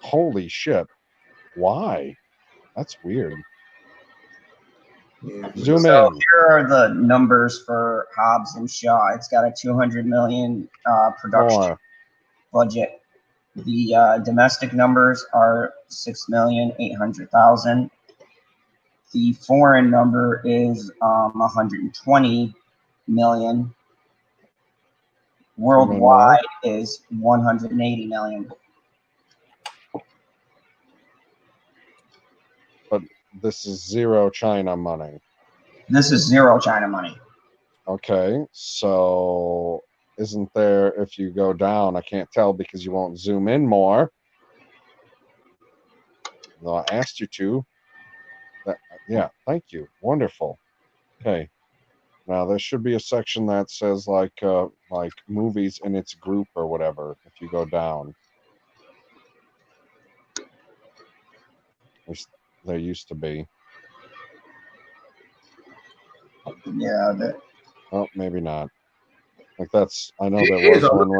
Holy shit. Why? That's weird. Yeah. Zoom so in. Here are the numbers for Hobbs and Shaw. It's got a 200 million production budget. The domestic numbers are 6,800,000. The foreign number is 120 million. Worldwide is 180 million. But this is zero China money. This is zero China money. Okay, so isn't there, if you go down, I can't tell because you won't zoom in more. No, I asked you to. Yeah, thank you. Wonderful. Okay. Now there should be a section that says like movies in its group or whatever. If you go down, there used to be. Yeah. Oh, maybe not. Like that's. I know there was one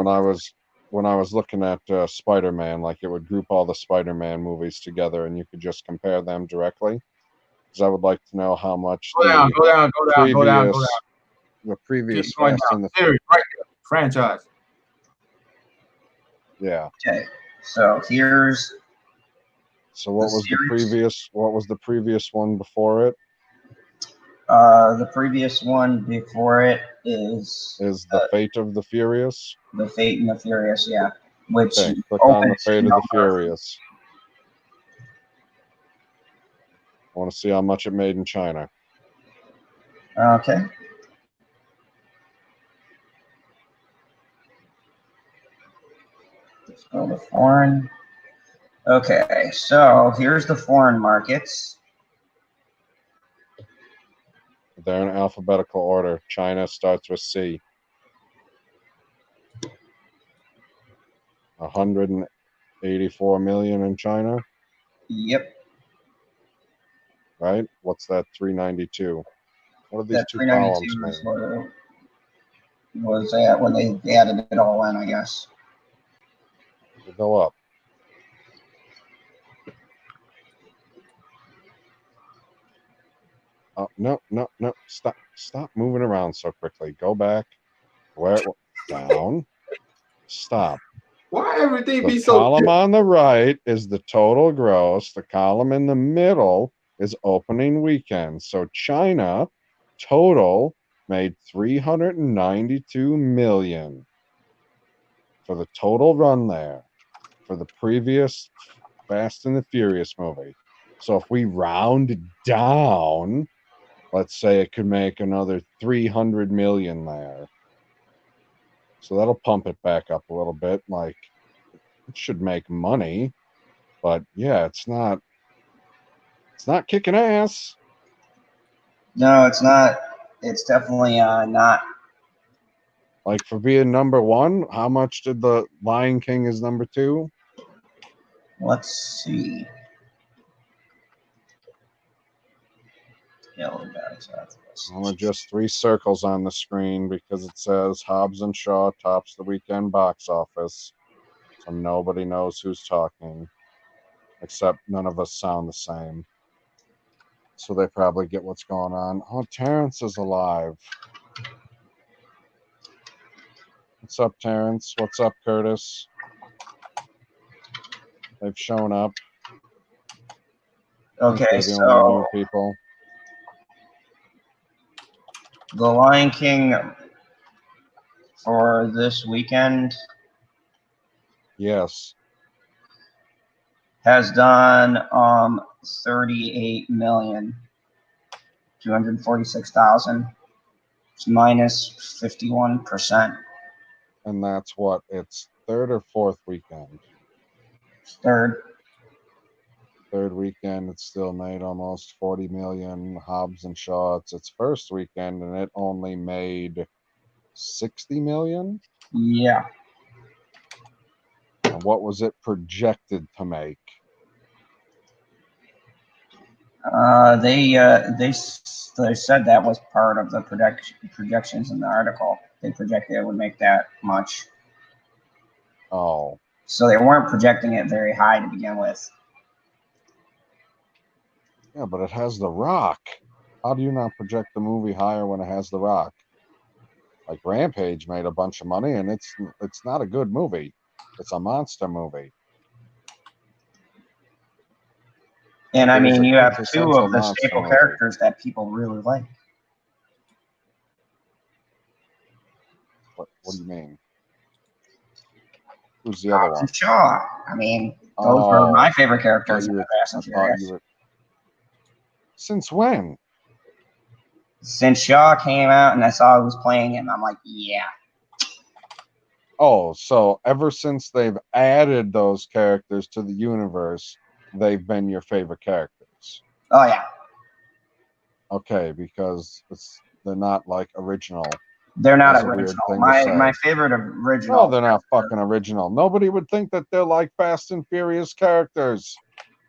when I was looking at Spider-Man. Like it would group all the Spider-Man movies together, and you could just compare them directly. Because I would like to know how much Go down. The previous Fast and the Furious, right there. Franchise. Yeah. Okay. So here's. So what was the previous? What was the previous one before it? The previous one before it is The Fate of the Furious. The Fate and the Furious, yeah. Which click on the Fate of the Furious. I want to see how much it made in China. Okay. Let's go to foreign. Okay, so here's the foreign markets. They're in alphabetical order. China starts with C. 184 million in China. Yep. Right? What's that? 392. What are these two columns mean? Was that when they added it all in, I guess. They go up. Oh, no. Stop moving around so quickly. Go back. Down. Stop. Why everything be so... The column on the right is the total gross. The column in the middle is opening weekend. So China total made 392 million. for the total run there for the previous Fast and the Furious movie. So if we round down, let's say it could make another 300 million there. So that'll pump it back up a little bit. Like, it should make money, but yeah, it's not kicking ass. No, it's not. It's definitely not. Like, for being number one, how much did the Lion King is number two? Let's see. Just 3 circles on the screen because it says Hobbs and Shaw tops the weekend box office. So nobody knows who's talking, except none of us sound the same. So they probably get what's going on. Oh, Terrence is alive. What's up, Terrence? What's up, Curtis? They've shown up. Okay, so new people. The Lion King for this weekend, yes, has done 38,246,000. It's minus 51%. And that's what, its third or fourth weekend? Third weekend, it still made almost 40 million. Hobbs and Shaw, it's its first weekend, and it only made 60 million. Yeah. And what was it projected to make? They said that was part of the projections in the article. They projected it would make that much. Oh. So they weren't projecting it very high to begin with. Yeah, but it has The Rock. How do you not project the movie higher when it has The Rock? Like, Rampage made a bunch of money, and it's not a good movie. It's a monster movie. And I mean, you have 2 of the staple characters that people really like. What do you mean? Who's the other one? Shaw. I mean, those were my favorite characters in the Fast and Furious. Since when? Since Shaw came out and I saw who was playing him, I'm like, yeah. Oh, so ever since they've added those characters to the universe, they've been your favorite characters. Oh, yeah. Okay, because they're not like original. They're not original. My favorite original. No, they're not fucking original. Nobody would think that they're like Fast and Furious characters.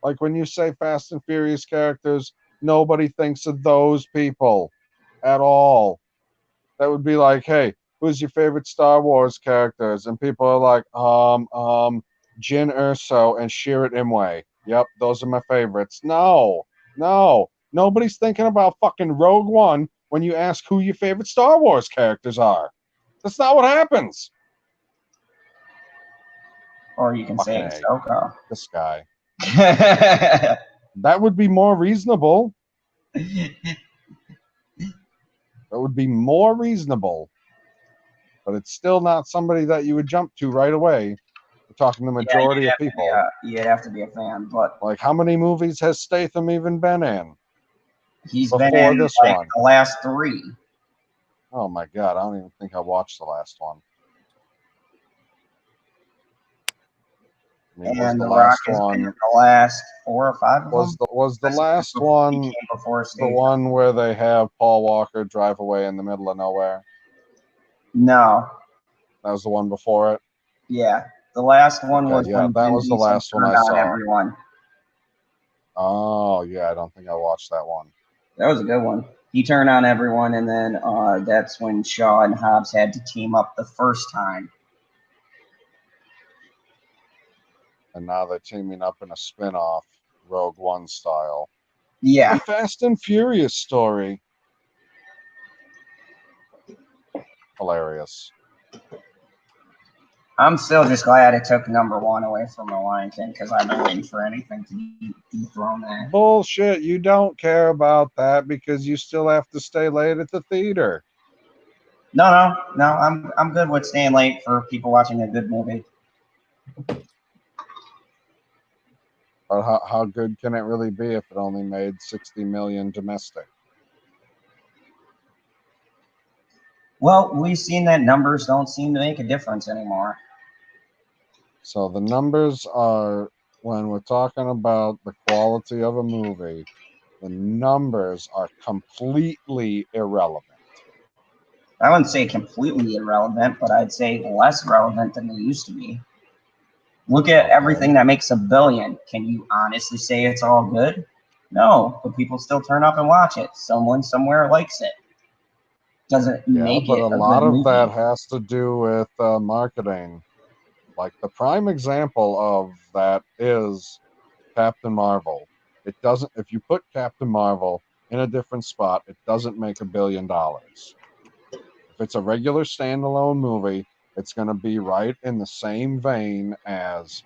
Like, when you say Fast and Furious characters, nobody thinks of those people at all. That would be like, hey, who's your favorite Star Wars characters? And people are like, Jin Erso and Chirrut Imwe. Yep, those are my favorites. No. Nobody's thinking about fucking Rogue One when you ask who your favorite Star Wars characters are. That's not what happens. Or you can say Ahsoka. This guy. That would be more reasonable. That would be more reasonable. But it's still not somebody that you would jump to right away. We're talking the majority of people. You'd have to be a fan, but like, how many movies has Statham even been in? He's been in this like one. The last 3. Oh my god, I don't even think I watched the last one. I mean, and The Rock has been in the last 4 or 5 of them? Was the last one the one where they have Paul Walker drive away in the middle of nowhere? No. That was the one before it? Yeah. The last one was that was the last one I saw. Everyone. Oh, yeah, I don't think I watched that one. That was a good one. He turned on everyone, and then that's when Shaw and Hobbs had to team up the first time. And now they're teaming up in a spin-off, Rogue One style. Yeah. The Fast and Furious story. Hilarious. I'm still just glad it took number 1 away from The Lion King, because I've been waiting for anything to dethrone that. Bullshit. You don't care about that because you still have to stay late at the theater. No. I'm good with staying late for people watching a good movie. But how good can it really be if it only made 60 million domestic? Well, we've seen that numbers don't seem to make a difference anymore. So the numbers are, when we're talking about the quality of a movie, the numbers are completely irrelevant. I wouldn't say completely irrelevant, but I'd say less relevant than they used to be. Look at everything that makes $1 billion. Can you honestly say it's all good? No, but people still turn up and watch it. Someone somewhere likes it. Doesn't make it a lot good of movie. that has to do with marketing. Like the prime example of that is Captain Marvel. It doesn't. If you put Captain Marvel in a different spot, it doesn't make $1 billion. If it's a regular standalone movie, it's going to be right in the same vein as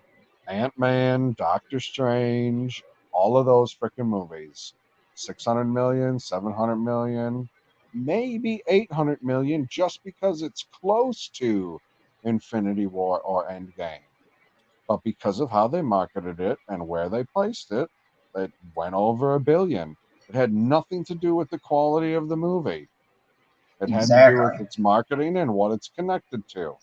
Ant-Man, Doctor Strange, all of those freaking movies. 600 million, 700 million, maybe 800 million, just because it's close to Infinity War or Endgame. But because of how they marketed it and where they placed it, it went over $1 billion. It had nothing to do with the quality of the movie. It had to do with its marketing and what it's connected to.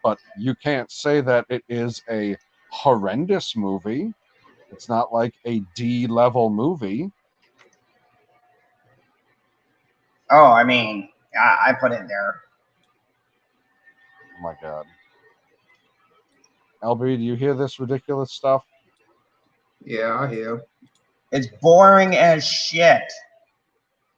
But you can't say that it is a horrendous movie. It's not like a D-level movie. Oh, I mean, I put it there. Oh my God. LB, do you hear this ridiculous stuff? Yeah, I hear. It's boring as shit.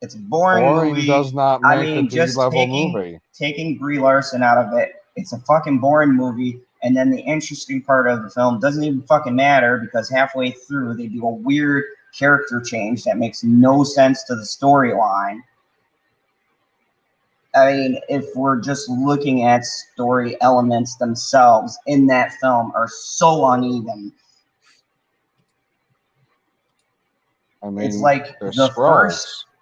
It's a boring movie. Does not make a D-level movie. Taking Brie Larson out of it, it's a fucking boring movie. And then the interesting part of the film doesn't even fucking matter because halfway through they do a weird character change that makes no sense to the storyline. I mean, if we're just looking at story elements themselves in that film are so uneven. I mean, it's like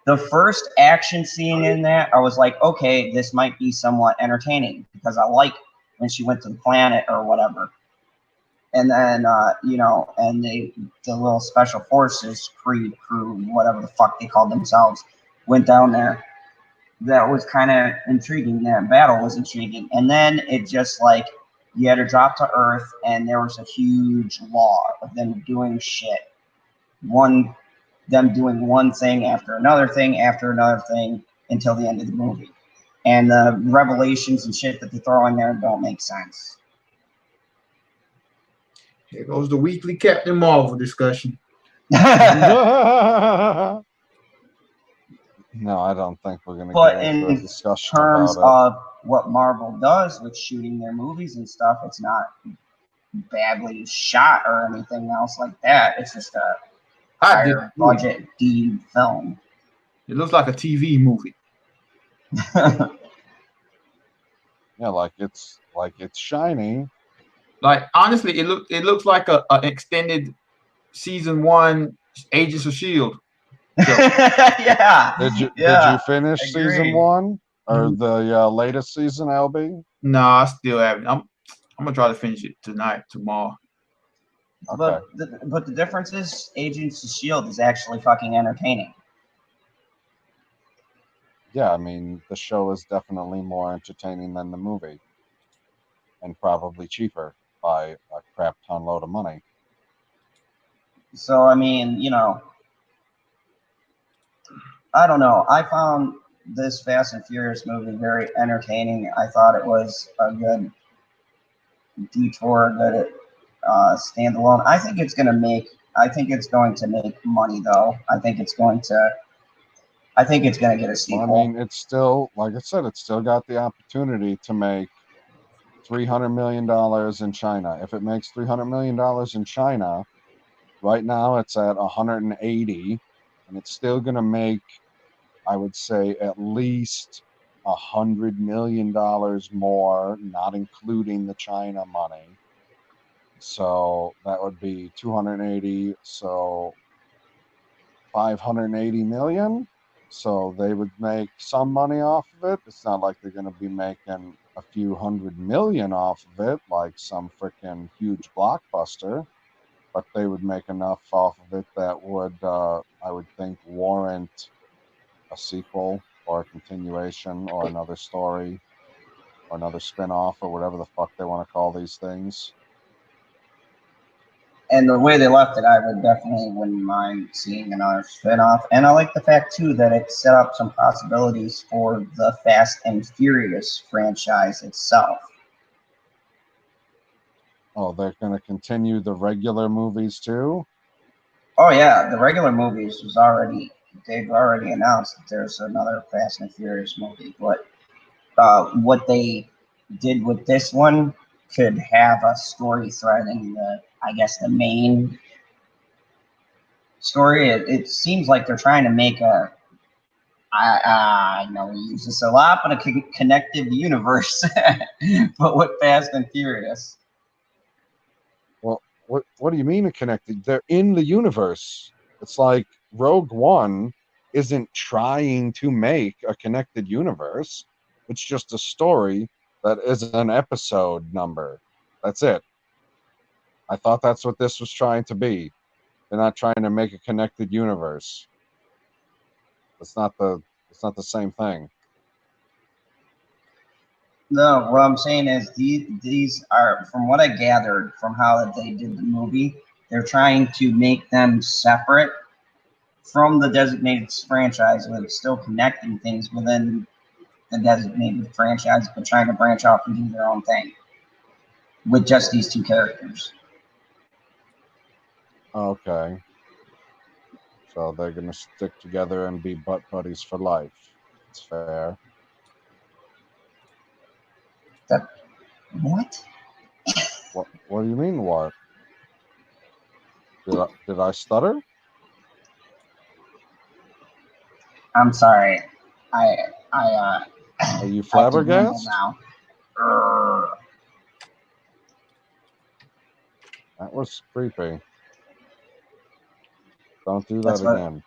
the first action scene in that, I was like, okay, this might be somewhat entertaining because I like when she went to the planet or whatever. And then, and the little special forces, crew, whatever the fuck they called themselves, went down there. That was kind of intriguing. That battle was intriguing. And then it just like, you had to drop to Earth and there was a huge law of them doing shit. Them doing one thing after another thing until the end of the movie. And the revelations and shit that they throw in there don't make sense. Here goes the weekly Captain Marvel discussion. No, I don't think we're going to get into a discussion about it. In terms of what Marvel does with shooting their movies and stuff, it's not badly shot or anything else like that. It's just a higher budget D film. It looks like a TV movie. Yeah, like it's shiny. Like honestly, it looks like an extended season 1 Agents of S.H.I.E.L.D. Yeah. Did you finish season 1 or the latest season, LB? No, I still haven't. I'm gonna try to finish it tomorrow. Okay. But the difference is Agents of S.H.I.E.L.D. is actually fucking entertaining. Yeah, I mean, the show is definitely more entertaining than the movie. And probably cheaper by a crap ton load of money. So, I mean, I don't know. I found this Fast and Furious movie very entertaining. I thought it was a good detour, good standalone. I think it's going to make money, though. I think it's going to get a sequel. Well, I mean, it's still, like I said, it's still got the opportunity to make $300 million in China. If it makes $300 million in China, right now it's at 180, and it's still going to make, I would say, at least $100 million more, not including the China money. So that would be 280. So 580 million. So they would make some money off of it. It's not like they're going to be making a few $100 million off of it, like some freaking huge blockbuster. But they would make enough off of it that would, I would think, warrant a sequel or a continuation or another story or another spin-off or whatever the fuck they want to call these things. And the way they left it, I would definitely wouldn't mind seeing another spin-off. And I like the fact, too, that it set up some possibilities for the Fast and Furious franchise itself. Oh, they're going to continue the regular movies, too? Oh, yeah. The regular movies was already... They've already announced that there's another Fast and Furious movie. But what they did with this one could have a story thread in the... I guess the main story. It seems like they're trying to make a, I know we use this a lot, but a connected universe, but with Fast and Furious. Well, what do you mean a connected? They're in the universe. It's like Rogue One isn't trying to make a connected universe. It's just a story that is an episode number. That's it. I thought that's what this was trying to be. They're not trying to make a connected universe. It's not the same thing. No, what I'm saying is these are, from what I gathered from how they did the movie, they're trying to make them separate from the designated franchise, but still connecting things within the designated franchise, but trying to branch off and do their own thing with just these two characters. Okay. So they're going to stick together and be butt buddies for life. It's fair. What? What do you mean, what? Did I stutter? I'm sorry. Are you flabbergasted? Now. That was creepy. Don't do that again.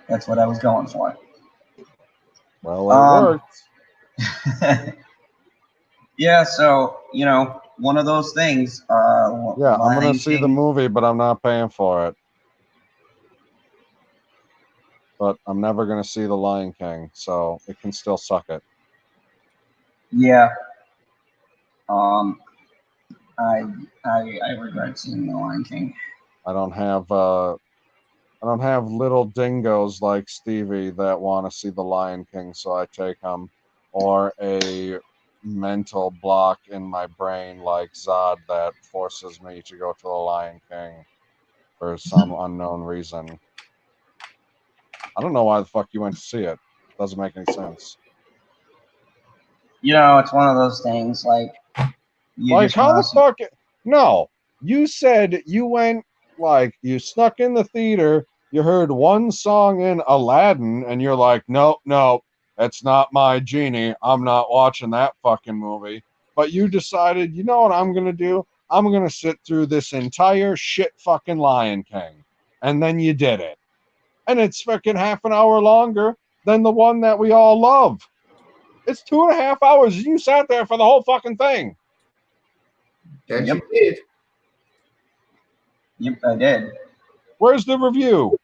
That's what I was going for. Well, it worked. Yeah, so, one of those things. Yeah, I'm going to see the movie, but I'm not paying for it. But I'm never going to see The Lion King, so it can still suck it. Yeah. I regret seeing The Lion King. I don't have little dingoes like Stevie that want to see The Lion King, so I take them, or a mental block in my brain like Zod that forces me to go to The Lion King for some unknown reason. I don't know why the fuck you went to see it. Doesn't make any sense. It's one of those things like how the fuck? No, you said you went, like, you snuck in the theater, you heard one song in Aladdin, and you're like, no, that's not my genie. I'm not watching that fucking movie. But you decided, you know what I'm going to do? I'm going to sit through this entire shit fucking Lion King. And then you did it. And it's fucking half an hour longer than the one that we all love. It's 2.5 hours. You sat there for the whole fucking thing. That you did. Yep, I did. Where's the review?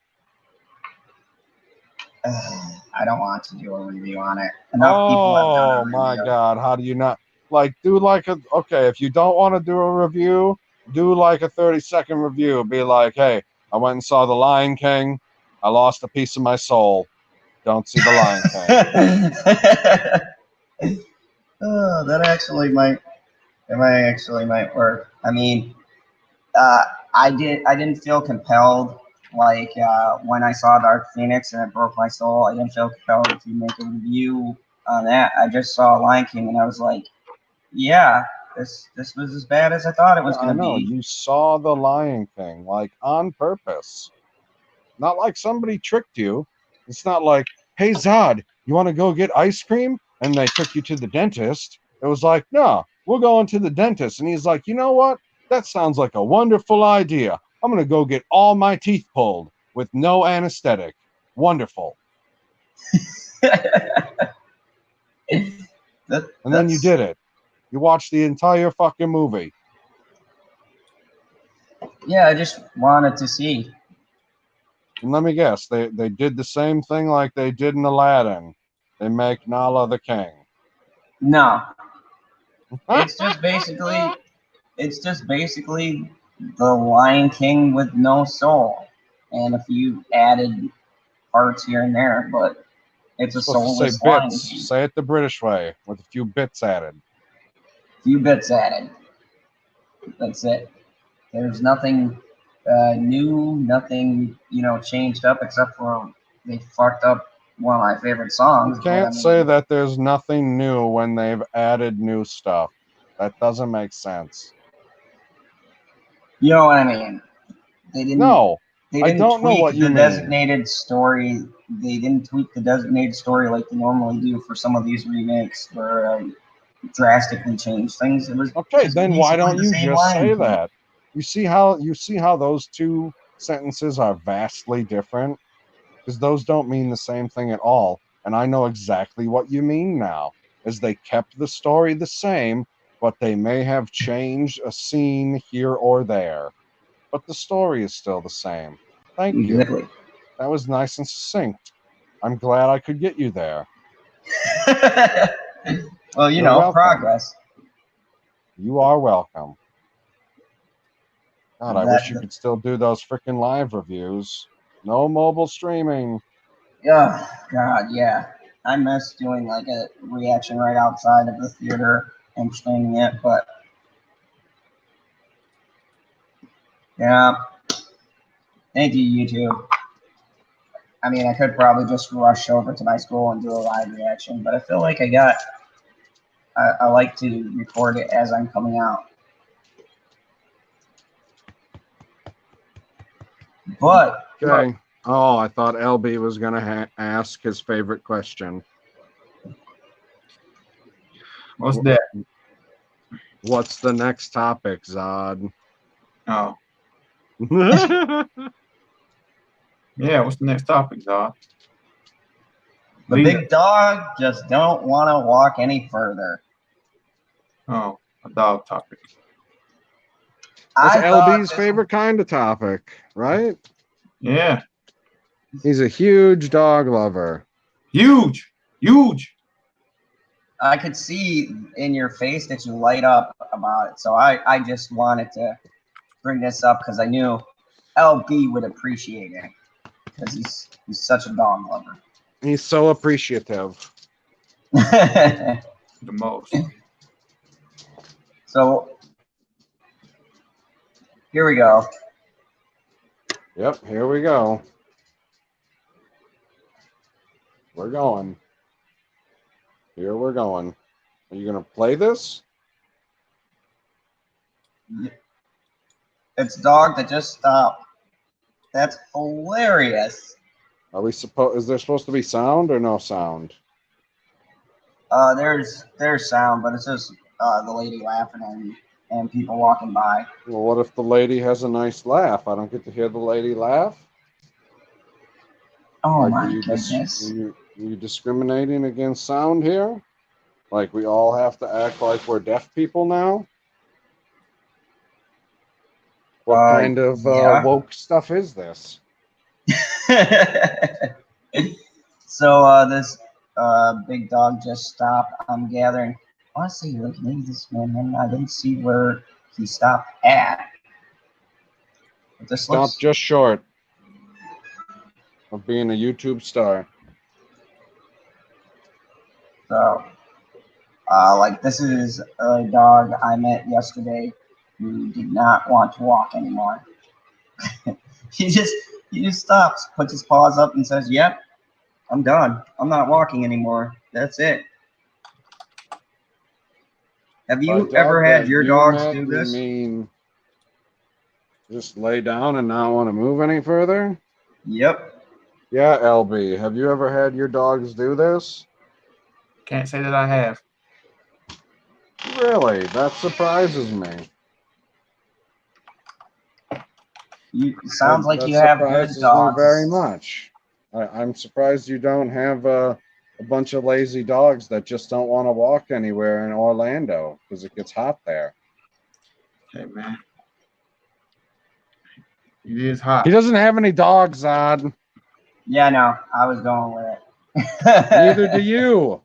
I don't want to do a review on it. Enough people have done a review. My God. How do you not? If you don't want to do a review, do like a 30-second review. Be like, hey, I went and saw The Lion King. I lost a piece of my soul. Don't see The Lion King. That actually might work. I mean, I didn't feel compelled like when I saw Dark Phoenix and it broke my soul. I didn't feel compelled to make a review on that. I just saw Lion King and I was like, yeah, this was as bad as I thought it was going to be. I know, you saw The Lion King, like, on purpose. Not like somebody tricked you. It's not like, hey, Zod, you want to go get ice cream? And they took you to the dentist. It was like, no, we're going to the dentist. And he's like, you know what? That sounds like a wonderful idea. I'm going to go get all my teeth pulled with no anesthetic. Wonderful. And then you did it. You watched the entire fucking movie. Yeah, I just wanted to see. And let me guess, they did the same thing like they did in Aladdin. They make Nala the king. No. It's just basically the Lion King with no soul. And a few added parts here and there, but it's a soulless Lion King. Say it the British way, with a few bits added. Few bits added. That's it. There's nothing new, nothing, changed up except for they fucked up one of my favorite songs. You can't say that there's nothing new when they've added new stuff. That doesn't make sense. You know what I mean? They didn't. No, I don't know what you mean. Designated story. They didn't tweak the designated story like they normally do for some of these remakes, where drastically change things. It was okay. Then why don't you just say that? You see how those two sentences are vastly different, because those don't mean the same thing at all. And I know exactly what you mean now, is they kept the story the same, but they may have changed a scene here or there. But the story is still the same. Thank you. That was nice and succinct. I'm glad I could get you there. Well, You're welcome. Progress. You are welcome. God, I wish you could still do those freaking live reviews. No mobile streaming. Yeah, God, yeah. I miss doing like a reaction right outside of the theater and streaming it, but yeah. Thank you, YouTube. I mean, I could probably just rush over to my school and do a live reaction, but I feel like I like to record it as I'm coming out. But okay. Oh, I thought LB was going to ask his favorite question. What's that? What's the next topic, Zod? Oh. Yeah, what's the next topic, Zod? The big dog just don't want to walk any further. Oh, a dog topic. That's LB's favorite kind of topic, right? Yeah. He's a huge dog lover. Huge. I could see in your face that you light up about it. So I just wanted to bring this up because I knew LB would appreciate it because he's such a dog lover. He's so appreciative. The most. So here we go. Yep, here we go. We're going. Here we're going. Are you going to play this? It's dog that just stopped. That's hilarious. Are we is there supposed to be sound or no sound? There's sound, but it's just the lady laughing and people walking by. Well, what if the lady has a nice laugh? I don't get to hear the lady laugh. Oh like, my goodness! Are you discriminating against sound here? Like we all have to act like we're deaf people now? What kind of woke stuff is this? So this big dog just stopped. I'm gathering. Honestly, like maybe this man, I didn't see where he stopped at. But this stopped just short of being a YouTube star. So, like this is a dog I met yesterday who did not want to walk anymore. He just stops, puts his paws up, and says, "Yep, I'm done. I'm not walking anymore. That's it." Have you ever had your dogs do this? You mean just lay down and not want to move any further? Yep. Yeah, LB. Have you ever had your dogs do this? Can't say that I have. Really? That surprises me. Sounds like you have good dogs. Very much. I'm surprised you don't have a bunch of lazy dogs that just don't want to walk anywhere in Orlando because it gets hot there. Hey, man. It is hot. He doesn't have any dogs, Zod. Yeah, no, I was going with it. Neither do you.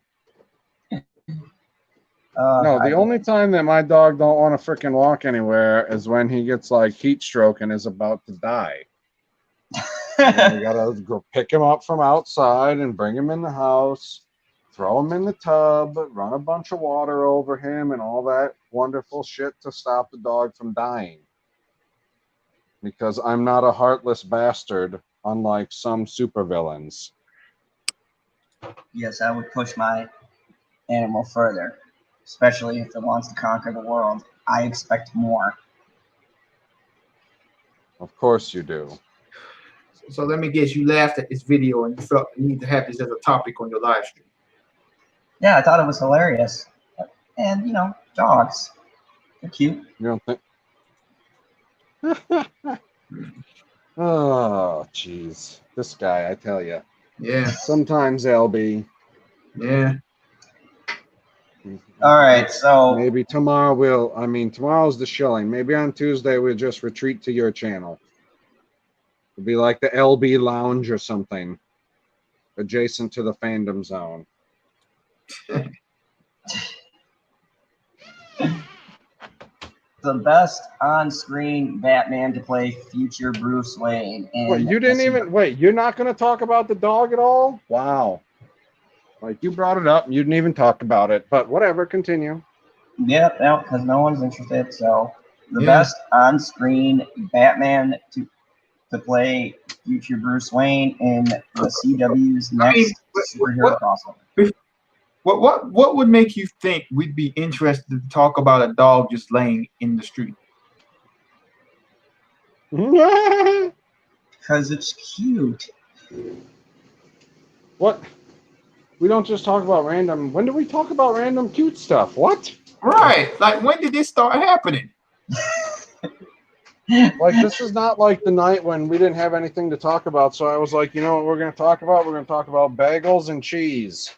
No, the only time that my dog don't want to freaking walk anywhere is when he gets like heat stroke and is about to die. And then we gotta go pick him up from outside and bring him in the house, throw him in the tub, run a bunch of water over him, and all that wonderful shit to stop the dog from dying. Because I'm not a heartless bastard, unlike some supervillains. Yes, I would push my animal further, especially if it wants to conquer the world. I expect more. Of course you do. So let me guess, you laughed at this video and you felt the need to have this as a topic on your live stream. Yeah, I thought it was hilarious. And, you know, dogs. They're cute. You don't think? Oh, jeez. This guy, I tell you. Yeah. Sometimes, LB. Yeah. All right, so maybe tomorrow tomorrow's the shilling. Maybe on Tuesday we'll just retreat to your channel. It'll be like the LB Lounge or something, adjacent to the fandom zone. the best on-screen Batman to play future Bruce Wayne. Wait, you didn't even wait. You're not going to talk about the dog at all? Wow. Like you brought it up and you didn't even talk about it. But whatever, continue. Yep, no, because no one's interested. So the best on-screen Batman to play future Bruce Wayne in the CW's next superhero crossover. What would make you think we'd be interested to talk about a dog just laying in the street? Because it's cute. What? We don't just talk about random. When do we talk about random cute stuff? What? Right. Like, when did this start happening? Like, this is not like the night when we didn't have anything to talk about. So I was like, you know what we're going to talk about? We're going to talk about bagels and cheese.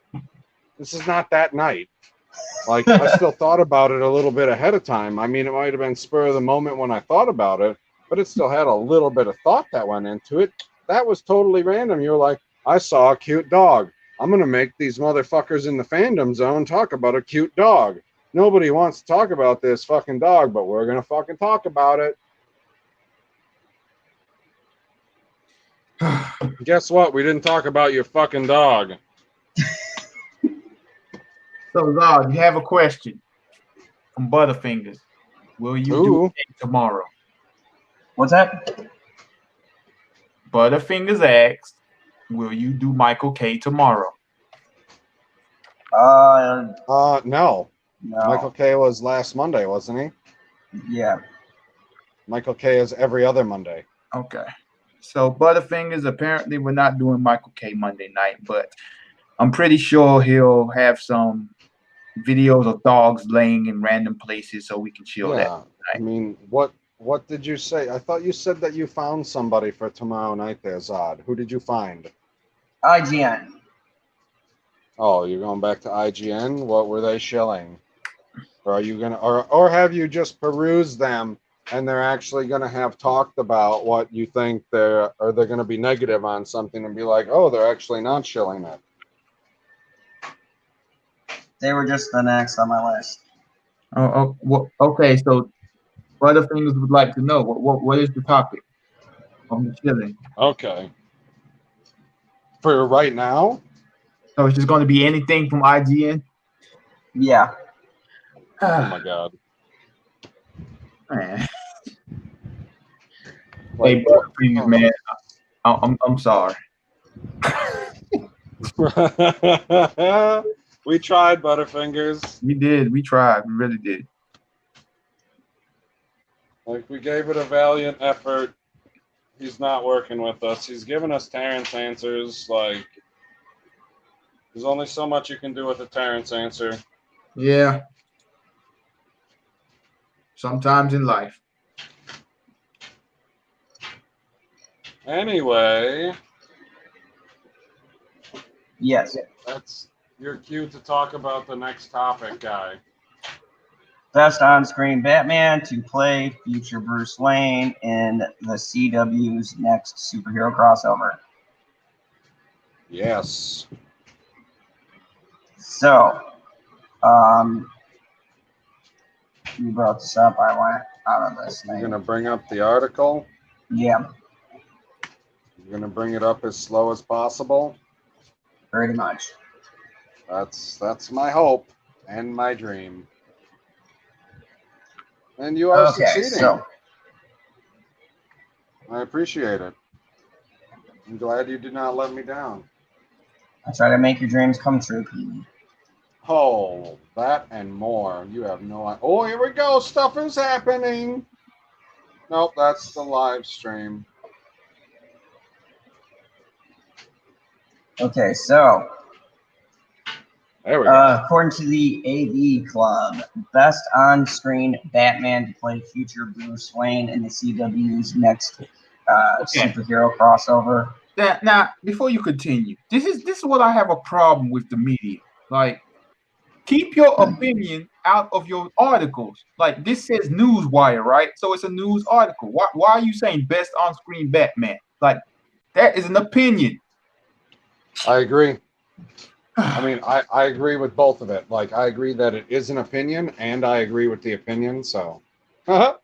This is not that night. Like, I still thought about it a little bit ahead of time. I mean, it might have been spur of the moment when I thought about it, but it still had a little bit of thought that went into it. That was totally random. You were like, I saw a cute dog. I'm going to make these motherfuckers in the fandom zone talk about a cute dog. Nobody wants to talk about this fucking dog, but we're going to fucking talk about it. Guess what? We didn't talk about your fucking dog. So, Zod, you have a question from Butterfingers. Will you do it tomorrow? What's that? Butterfingers asked, will you do Michael K tomorrow? No. Michael K was last Monday, wasn't he? Yeah. Michael K is every other Monday. Okay. So Butterfingers, apparently we're not doing Michael K Monday night, but I'm pretty sure he'll have some videos of dogs laying in random places so we can chill that night. I mean, what did you say? I thought you said that you found somebody for tomorrow night there, Zod. Who did you find? IGN. Oh, you're going back to IGN? What were they shilling? Or are you gonna or have you just perused them and they're actually gonna have talked about what you think they're gonna be negative on something and be like, oh, they're actually not shilling it? They were just the next on my list. Okay, so Butterfingers would like to know what is the topic of the chilling? Okay. For right now? So it's just going to be anything from IGN? Yeah. Oh my god. Man. Hey, Butterfingers, man, I'm sorry. We tried, Butterfingers. We did. We tried. We really did. Like, we gave it a valiant effort. He's not working with us. He's giving us Terrence answers. Like, there's only so much you can do with a Terrence answer. Yeah. Sometimes in life. Anyway, Yes. That's your cue to talk about the next topic, guy. Best on-screen Batman to play future Bruce Wayne in the CW's next superhero crossover. Yes. So, you brought this up. I went out of this thing. You're going to bring up the article? Yeah. You're going to bring it up as slow as possible? Pretty much. That's my hope and my dream. And you are succeeding. So, I appreciate it. I'm glad you did not let me down. I try to make your dreams come true, Pete. Oh, that and more. You have no idea. Oh, here we go. Stuff is happening. Nope, that's the live stream. Okay, so there we go. According to the AV Club, best on-screen Batman to play future Bruce Wayne in the CW's next superhero crossover. Now, before you continue, this is what I have a problem with the media. Like, keep your opinion out of your articles. Like, this says Newswire, right? So it's a news article. Why are you saying best on-screen Batman? Like, that is an opinion. I agree. I mean, I agree with both of it. Like, I agree that it is an opinion, and I agree with the opinion, so. But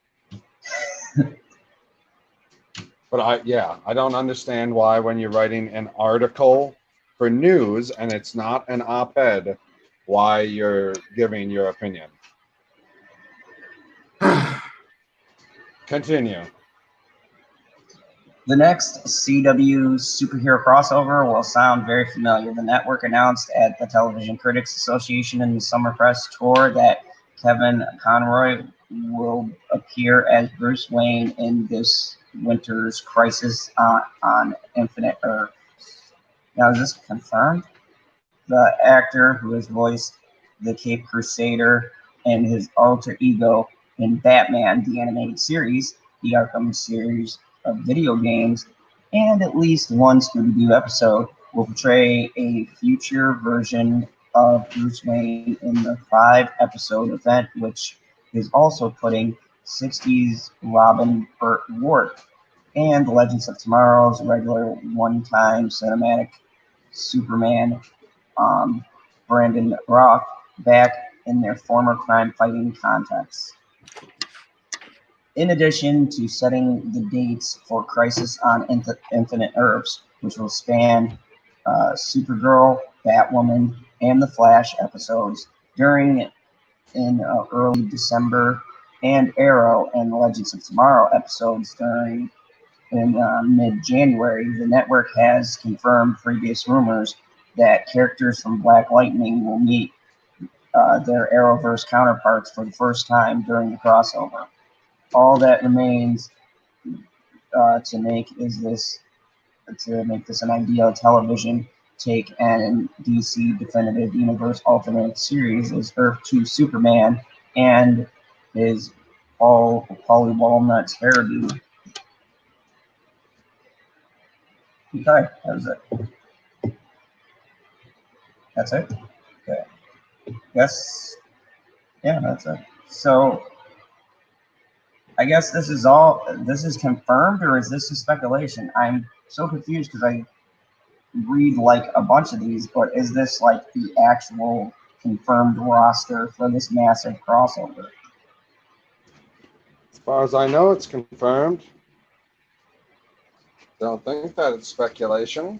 I don't understand why when you're writing an article for news and it's not an op-ed, why you're giving your opinion. Continue. The next CW superhero crossover will sound very familiar. The network announced at the Television Critics Association in the summer press tour that Kevin Conroy will appear as Bruce Wayne in this winter's Crisis on Infinite Earth. Now, is this confirmed? The actor who has voiced the Cape Crusader and his alter ego in Batman, the animated series, the Arkham series of video games, and at least one Scooby-Doo episode will portray a future version of Bruce Wayne in the 5-episode event, which is also putting 60s Robin Burt Ward and Legends of Tomorrow's regular one-time cinematic Superman Brandon Rock back in their former crime-fighting context. In addition to setting the dates for Crisis on Infinite Earths, which will span Supergirl, Batwoman, and The Flash episodes in early December, and Arrow and Legends of Tomorrow episodes in mid-January, the network has confirmed previous rumors that characters from Black Lightning will meet their Arrowverse counterparts for the first time during the crossover. All that remains to make this an ideal television take and DC Definitive Universe alternate series is Earth 2 Superman and his Polly Walnut's hairdo. Okay, that was it. That's it? Okay. Yes. Yeah, that's it. So I guess this is confirmed, or is this a speculation? I'm so confused because I read like a bunch of these, but is this like the actual confirmed roster for this massive crossover? As far as I know, it's confirmed. Don't think that it's speculation,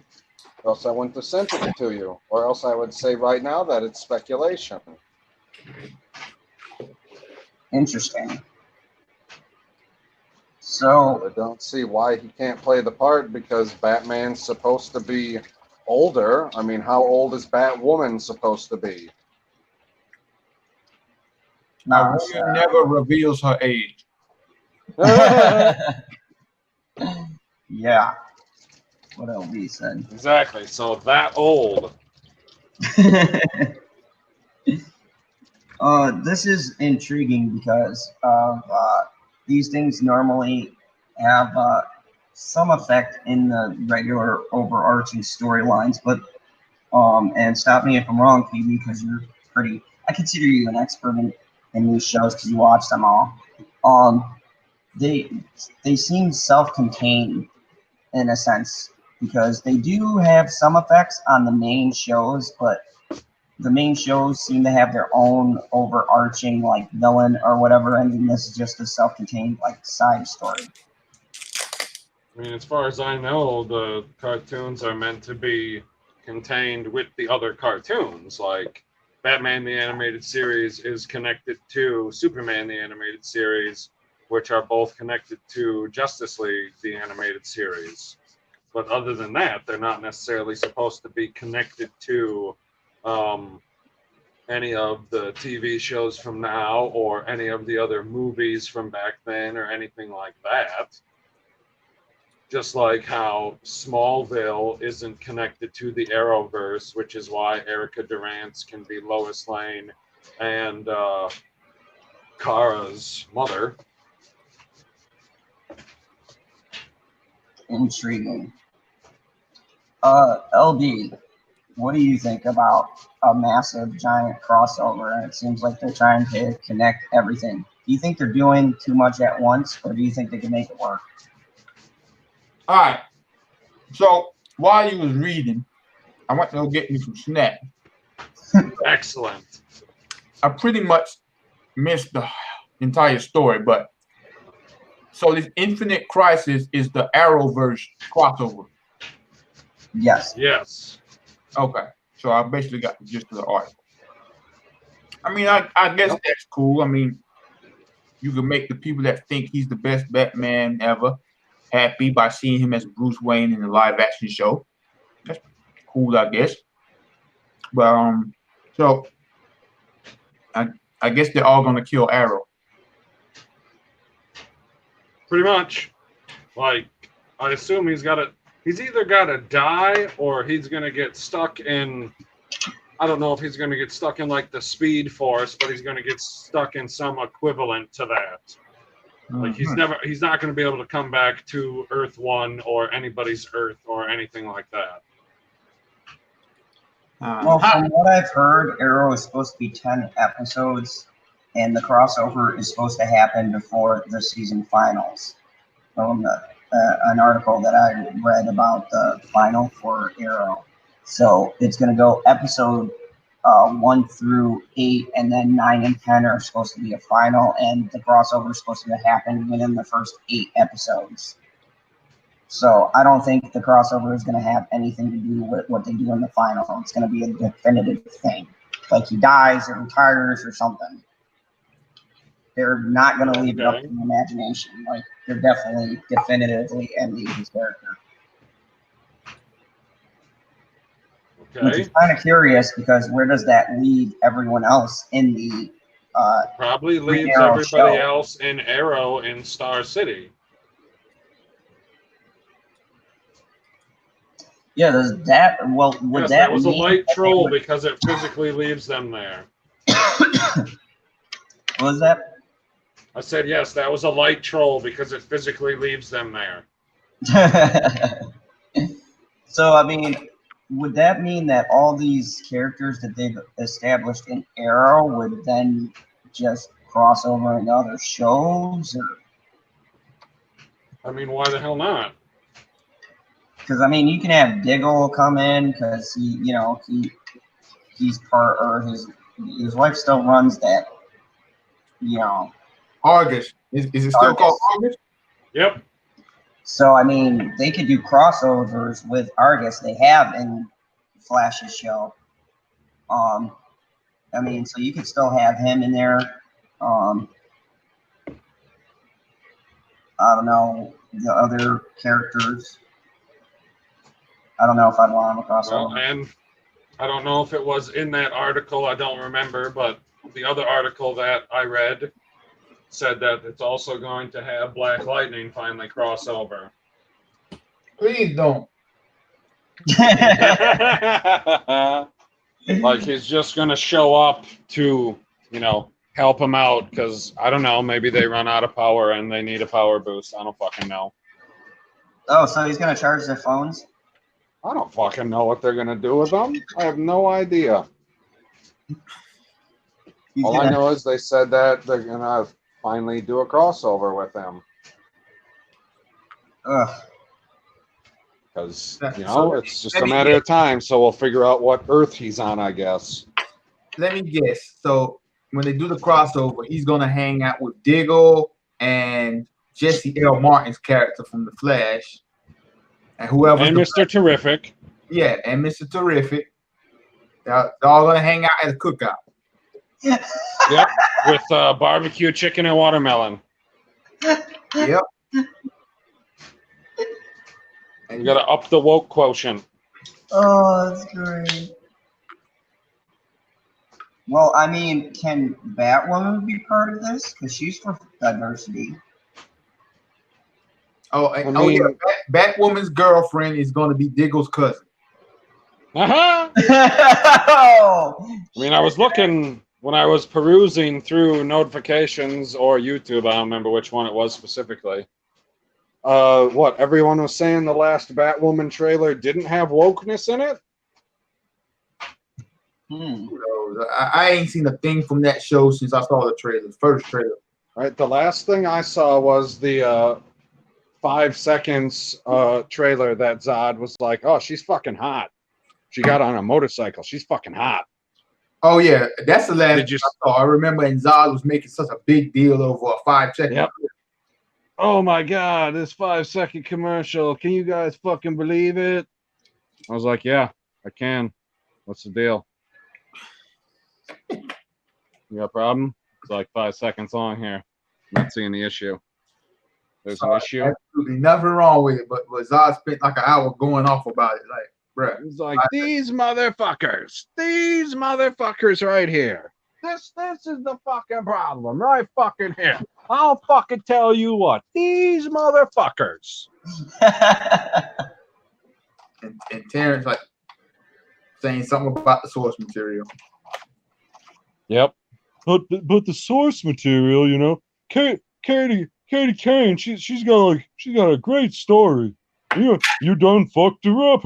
or else I wouldn't have sent it to you, or else I would say right now that it's speculation. Interesting. So I don't see why he can't play the part, because Batman's supposed to be older. I mean, how old is Batwoman supposed to be? Now, woman never reveals her age. Yeah. What LB said. Exactly. So that old. This is intriguing because these things normally have some effect in the regular overarching storylines, but And stop me if I'm wrong, PB, because you're pretty. I consider you an expert in these shows because you watch them all. They seem self-contained in a sense because they do have some effects on the main shows, but the main shows seem to have their own overarching like villain or whatever, and then this is just a self-contained like side story. I mean, as far as I know, the cartoons are meant to be contained with the other cartoons. Like Batman the Animated Series is connected to Superman the Animated Series, which are both connected to Justice League the Animated Series. But other than that, they're not necessarily supposed to be connected to any of the TV shows from now or any of the other movies from back then or anything like that. Just like how Smallville isn't connected to the Arrowverse, which is why Erica Durance can be Lois Lane and Kara's mother. Intriguing. LD, what do you think about a massive giant crossover? And it seems like they're trying to connect everything. Do you think they're doing too much at once, or do you think they can make it work? All right. So while you was reading, I went to go get me some snacks. Excellent. I pretty much missed the entire story, but so this Infinite Crisis is the Arrowverse crossover. Yes. Yes. Okay. So I basically got the gist of the article. I mean, I guess that's cool. I mean, you can make the people that think he's the best Batman ever happy by seeing him as Bruce Wayne in the live action show. That's cool, I guess. But so I guess they're all gonna kill Arrow. Pretty much. Like, I assume he's either gotta die or he's gonna get stuck in, I don't know if he's gonna get stuck in like the Speed Force, but he's gonna get stuck in some equivalent to that. Like he's not going to be able to come back to Earth 1 or anybody's Earth or anything like that. Well, from what I've heard, Arrow is supposed to be 10 episodes, and the crossover is supposed to happen before the season finals. From an article that I read about the final for Arrow. So it's going to go episode 1 through 8, and then 9 and 10 are supposed to be a final, and the crossover is supposed to happen within the first 8 episodes. So I don't think the crossover is going to have anything to do with what they do in the final. It's going to be a definitive thing. Like he dies or retires or something. They're not going to leave it up to the imagination. Like they're definitely definitively ending his character. Okay. Which is kind of curious because where does that leave everyone else in the probably leaves everybody else in Arrow in Star City. Yeah, does that would that was a light troll because it physically leaves them there. What was that? I said yes, that was a light troll because it physically leaves them there. So I mean, would that mean that all these characters that they've established in Arrow would then just cross over into other shows? Or? I mean, why the hell not? Because I mean, you can have Diggle come in because he's part, or his wife still runs that. Argus. Is it still called Argus? Yep. So, I mean, they could do crossovers with Argus. They have in Flash's show. I mean, so you could still have him in there. I don't know, the other characters. I don't know if I'd want them across. Well, and I don't know if it was in that article. I don't remember, but the other article that I read said that it's also going to have Black Lightning finally cross over. Please don't. Like he's just going to show up to, help him out because, I don't know, maybe they run out of power and they need a power boost. I don't fucking know. Oh, so he's going to charge their phones? I don't fucking know what they're gonna do with them. I have no idea. All I know is they said that they're gonna finally do a crossover with him. Because, you know, it's just a matter of time, so we'll figure out what Earth he's on, I guess. Let me guess. So when they do the crossover, he's gonna hang out with Diggle and Jesse L. Martin's character from The Flash, and whoever. And Mr. Terrific. Yeah, and Mr. Terrific. They're all gonna hang out at a cookout. Yep, with barbecue chicken and watermelon. Yep. And you gotta up the woke quotient. Oh, that's great. Well, I mean, can Batwoman be part of this? Because she's for diversity. Yeah, Batwoman's girlfriend is going to be Diggle's cousin. I mean, I was looking when I was perusing through notifications or YouTube. I don't remember which one it was specifically. What everyone was saying, the last Batwoman trailer didn't have wokeness in it. I ain't seen a thing from that show since I saw the trailer, first trailer. Right, the last thing I saw was the 5 seconds trailer that Zod was like, "Oh, she's fucking hot. She got on a motorcycle. She's fucking hot." Oh yeah, that's the last thing I saw. I remember, and Zod was making such a big deal over a 5 second. Yep. Oh my God, this 5 second commercial. Can you guys fucking believe it? I was like, yeah, I can. What's the deal? You got a problem? It's like 5 seconds long here. I'm not seeing the issue. There's an issue. Absolutely nothing wrong with it, but Zod spent like an hour going off about it. Like, bruh. He's like, these motherfuckers right here. This is the fucking problem right fucking here. I'll fucking tell you what. These motherfuckers. and Terrence like saying something about the source material. Yep. But the source material, you know, Katie Kane, she's got a great story. You done fucked her up.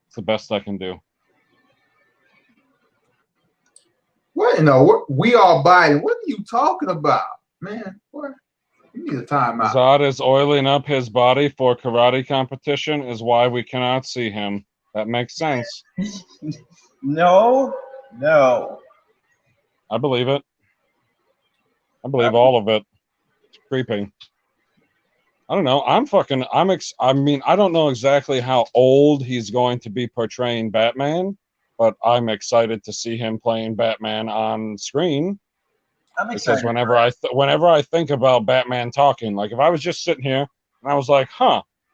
It's the best I can do. What? No, we all Biden. What are you talking about, man? What? You need a timeout. Zod is oiling up his body for karate competition is why we cannot see him. That makes sense. No. I believe it. I believe all of it. It's creepy. I don't know. I mean, I don't know exactly how old he's going to be portraying Batman, but I'm excited to see him playing Batman on screen. I'm excited. Because whenever I think about Batman talking, like if I was just sitting here and I was like,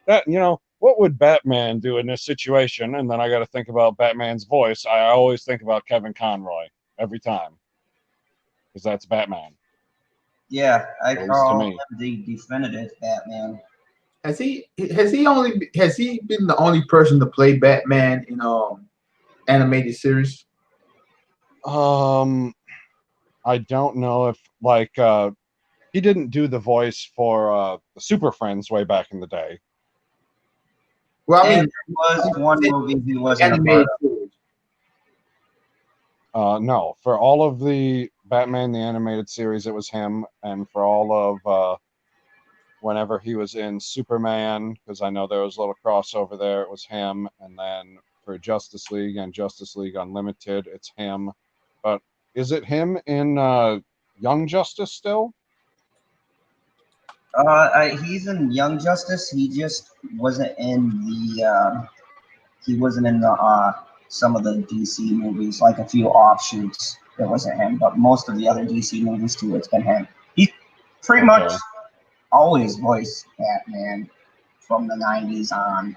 that, you know, what would Batman do in this situation? And then I got to think about Batman's voice. I always think about Kevin Conroy every time, because that's Batman. Yeah, I call him the definitive Batman. Has he been the only person to play Batman in animated series? I don't know if he didn't do the voice for the Super Friends way back in the day. Well, I mean, there was one movie he wasn't animated series. No, for all of the Batman the Animated Series, it was him, and for all of whenever he was in Superman, because I know there was a little crossover there, it was him, and then for Justice League and Justice League Unlimited, it's him. But is it him in Young Justice still? He's in Young Justice. He just wasn't in the. He wasn't in the some of the DC movies, like a few offshoots. It wasn't him, but most of the other DC movies too, it's been him. He pretty much always voiced Batman from the 90s on.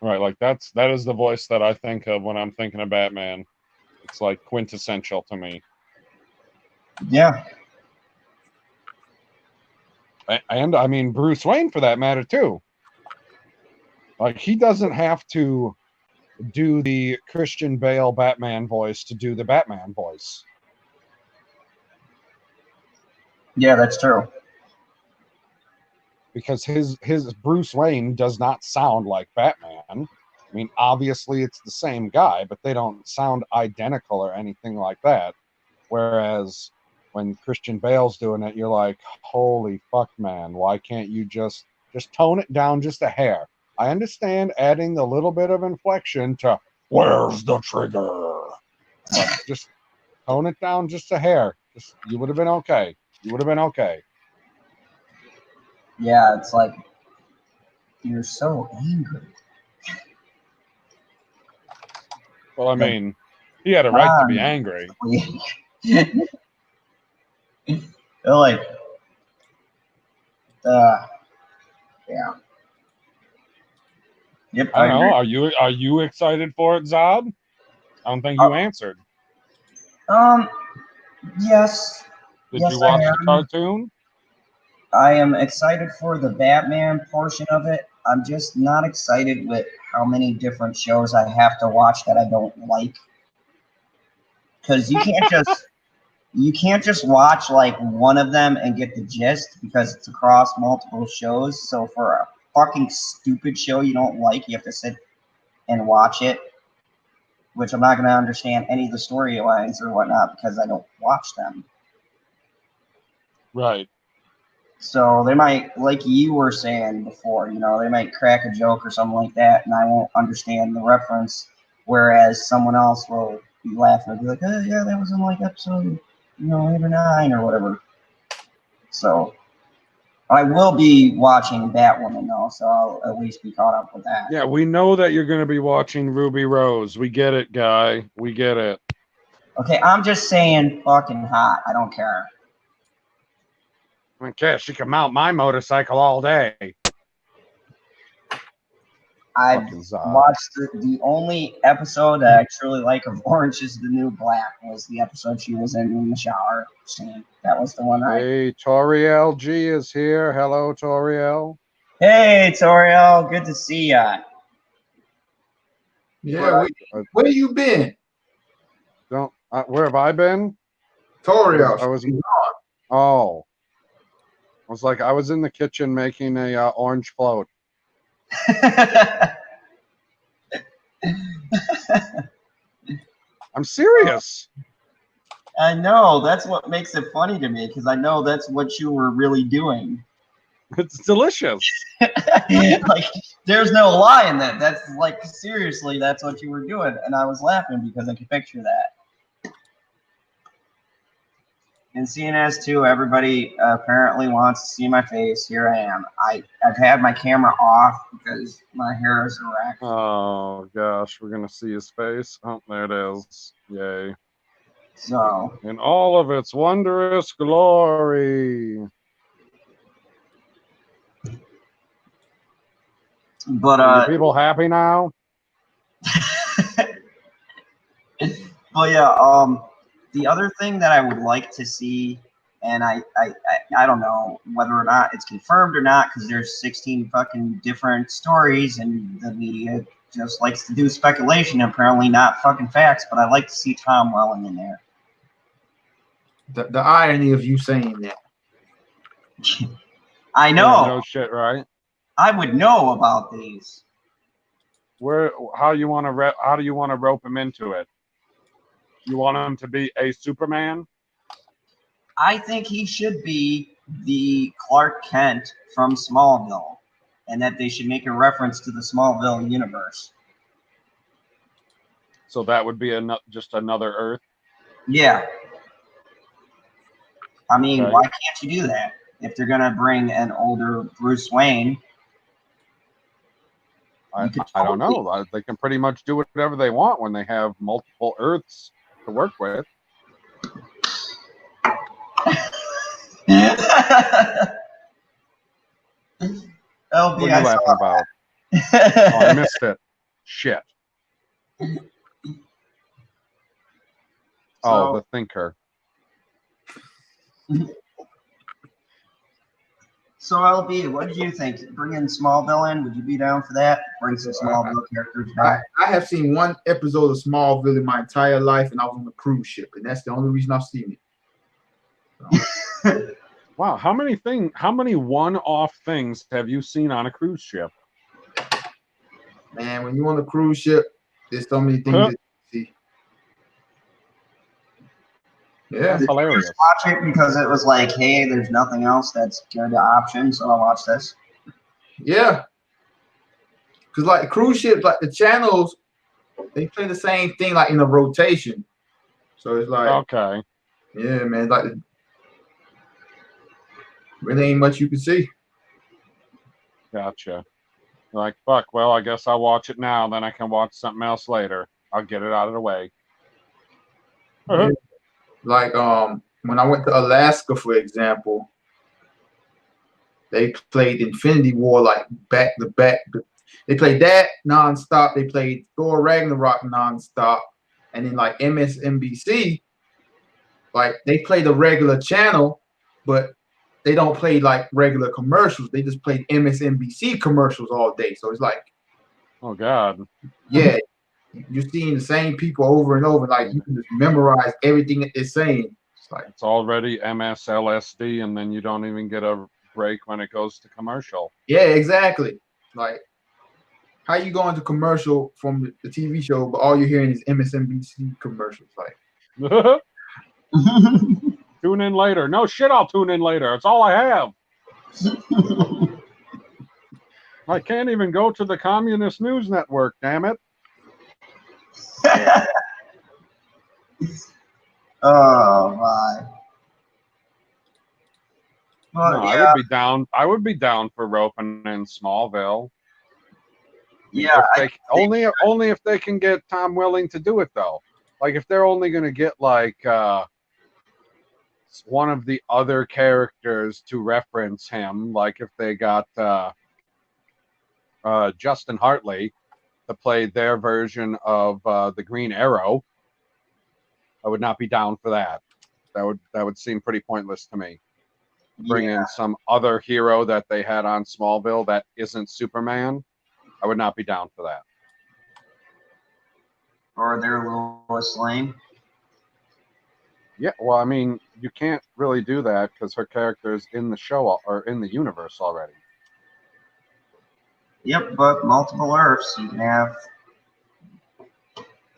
Right, like that is the voice that I think of when I'm thinking of Batman. It's like quintessential to me. Yeah. And I mean Bruce Wayne for that matter too. Like he doesn't have to do the Christian Bale Batman voice to do the Batman voice. Yeah, that's true. Because his Bruce Wayne does not sound like Batman. I mean, obviously it's the same guy, but they don't sound identical or anything like that. Whereas when Christian Bale's doing it, you're like, holy fuck, man, why can't you just tone it down just a hair? I understand adding a little bit of inflection to where's the trigger? But just tone it down just a hair. You would have been okay. You would have been okay. Yeah, it's like, you're so angry. Well, I mean, he had a right to be angry. They're like, yeah. Yep. I don't know. Are you excited for it, Zod? I don't think you answered. Yes. Did you watch the cartoon? I am excited for the Batman portion of it. I'm just not excited with how many different shows I have to watch that I don't like. Because you can't just watch like one of them and get the gist because it's across multiple shows. So for a fucking stupid show you don't like, you have to sit and watch it, which I'm not going to understand any of the storylines or whatnot because I don't watch them. Right. So they might, like you were saying before, they might crack a joke or something like that, and I won't understand the reference, whereas someone else will be laughing and be like, oh, yeah, that was in like episode, 8 or 9 or whatever. So I will be watching Batwoman, though, so I'll at least be caught up with that. Yeah, we know that you're going to be watching Ruby Rose. We get it, guy. We get it. Okay, I'm just saying fucking hot. I don't care. Okay, she can mount my motorcycle all day. I've watched the only episode that I truly like of Orange is the New Black was the episode she was in the shower scene. That was the one. Hey, Toriel G is here. Hello, Toriel. Hey, Toriel. Good to see ya. Yeah, where you been? Where have I been? Toriel. I was like, I was in the kitchen making a orange float. I'm serious. I know. That's what makes it funny to me, because I know that's what you were really doing. It's delicious. Like, there's no lie in that. That's like, seriously, that's what you were doing. And I was laughing because I could picture that. And seeing as too, everybody apparently wants to see my face. Here I am. I've had my camera off because my hair is erect. Oh gosh, we're gonna see his face. Oh, there it is. Yay! So in all of its wondrous glory. But are people happy now? Well, yeah. The other thing that I would like to see, and I don't know whether or not it's confirmed or not, because there's 16 fucking different stories, and the media just likes to do speculation, apparently not fucking facts, but I'd like to see Tom Welling in there. The irony of you saying that. I know. No shit, right? I would know about these. How do you want to rope him into it? You want him to be a Superman? I think he should be the Clark Kent from Smallville, and that they should make a reference to the Smallville universe. So that would be just another Earth? Yeah. I mean, okay. Why can't you do that? If they're going to bring an older Bruce Wayne. I don't know. They can pretty much do whatever they want when they have multiple Earths to work with. LB, what are you laughing about? Oh, I missed it. Shit. Oh, the thinker. So, LB, what did you think? Bring in Smallville in? Would you be down for that? Bring some Smallville characters back? I have seen one episode of Smallville in my entire life, and I was on a cruise ship, and that's the only reason I've seen it. So. Wow, how many one-off things have you seen on a cruise ship? Man, when you're on a cruise ship, there's so many things that you see. Yeah, that's hilarious. Just watch it because it was like, hey, there's nothing else that's good option, so I'll watch this. Yeah, because like cruise ships, like the channels, they play the same thing like in a rotation. So it's like, okay, yeah, man, like really ain't much you can see. gotcha. Like, fuck, well, I guess I'll watch it now, then I can watch something else later. I'll get it out of the way. Yeah. Like when I went to Alaska, for example, they played Infinity War like back to back. They played that nonstop. They played Thor Ragnarok nonstop, and then like MSNBC, like they play the regular channel, but they don't play like regular commercials. They just played MSNBC commercials all day. So it's like, oh god, yeah, you're seeing the same people over and over. Like you can just memorize everything that they're saying. It's like it's already MSLSD, and then you don't even get a break when it goes to commercial. Yeah, exactly. Like, how you going to commercial from the TV show, but all you're hearing is MSNBC commercials? Like, tune in later. No shit, I'll tune in later. It's all I have. I can't even go to the Communist News Network, damn it. Oh my. Well, No, yeah. I would be down for roping in Smallville. Yeah, only if they can get Tom Welling to do it though. Like if they're only going to get like one of the other characters to reference him, like if they got Justin Hartley to play their version of the Green Arrow, I would not be down for that. That would seem pretty pointless to me. Bring in some other hero that they had on Smallville that isn't Superman, I would not be down for that. Or their Lois Lane. Yeah, well, I mean, you can't really do that because her character is in the show or in the universe already. Yep, but multiple Earths, you can have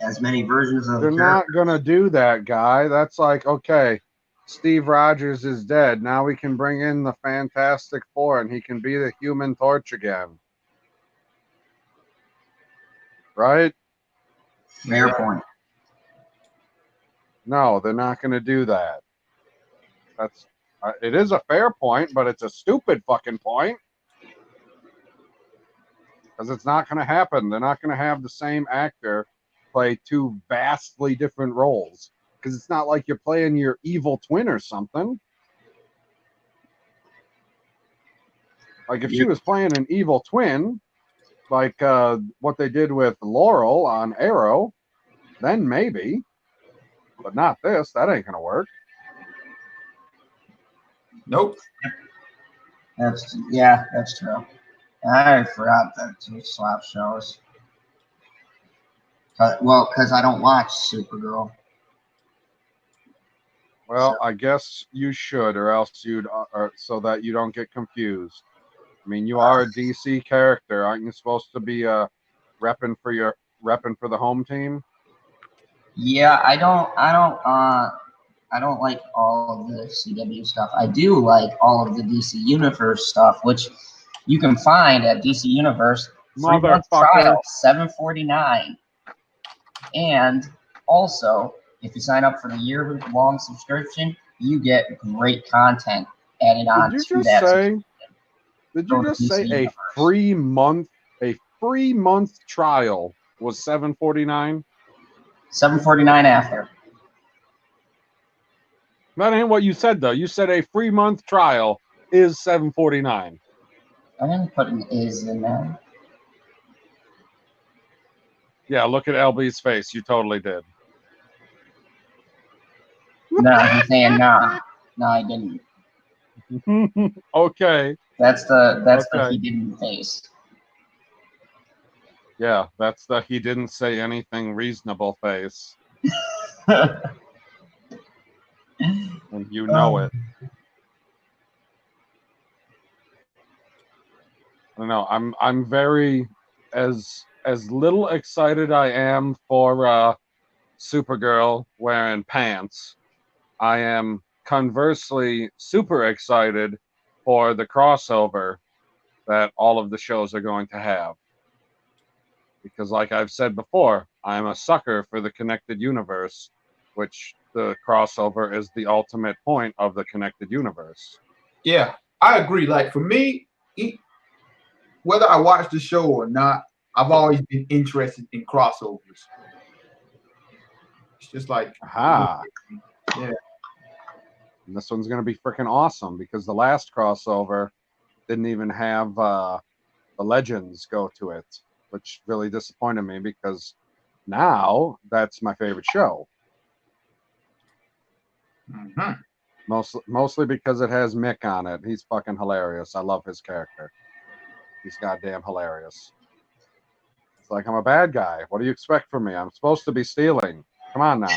as many versions of. They're not gonna do that, guy. That's like, okay, Steve Rogers is dead. Now we can bring in the Fantastic Four, and he can be the Human Torch again. Right? Fair point. No, they're not going to do that. That's it is a fair point, but it's a stupid fucking point. Because it's not going to happen. They're not going to have the same actor play two vastly different roles. Because it's not like you're playing your evil twin or something. Like if she was playing an evil twin, like what they did with Laurel on Arrow, then maybe. But not this. That ain't going to work. nope. That's true. I forgot that two slap shows. Well, because I don't watch Supergirl. Well, I guess you should, or else so that you don't get confused. I mean, you are a DC character, aren't you supposed to be repping for the home team? Yeah, I don't like all of the CW stuff. I do like all of the DC Universe stuff, which you can find at DC Universe. 3-month trial, $7.49. And also, if you sign up for the year-long subscription, you get great content added on to that. Did you just say a free month trial was $7.49? $7.49 after. That ain't what you said though. You said a free month trial is $7.49. I didn't put an is in there. Yeah, look at LB's face. You totally did. No, he's saying nah. No, I didn't. Okay. That's the he didn't face. Yeah, that's the he didn't say anything reasonable face. And you know it. I don't know. I'm very as little excited I am for Supergirl wearing pants. I am conversely super excited for the crossover that all of the shows are going to have. Because like I've said before, I'm a sucker for the connected universe, which the crossover is the ultimate point of the connected universe. Yeah, I agree. Like for me, whether I watch the show or not, I've always been interested in crossovers. It's just like, Aha. Yeah. And this one's going to be freaking awesome because the last crossover didn't even have the Legends go to it, which really disappointed me because now that's my favorite show. Mm-hmm. Mostly because it has Mick on it. He's fucking hilarious. I love his character. He's goddamn hilarious. It's like, I'm a bad guy. What do you expect from me? I'm supposed to be stealing. Come on now.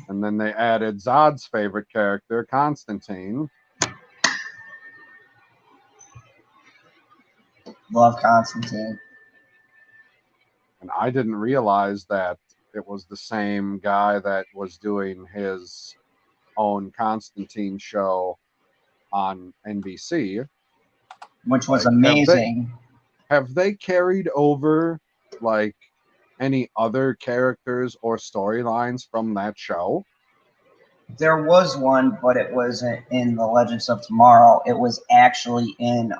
And then they added Zod's favorite character, Constantine. Love Constantine. And I didn't realize that it was the same guy that was doing his own Constantine show on NBC. Which was amazing. Have they carried over like any other characters or storylines from that show? There was one, but it wasn't in the Legends of Tomorrow. It was actually in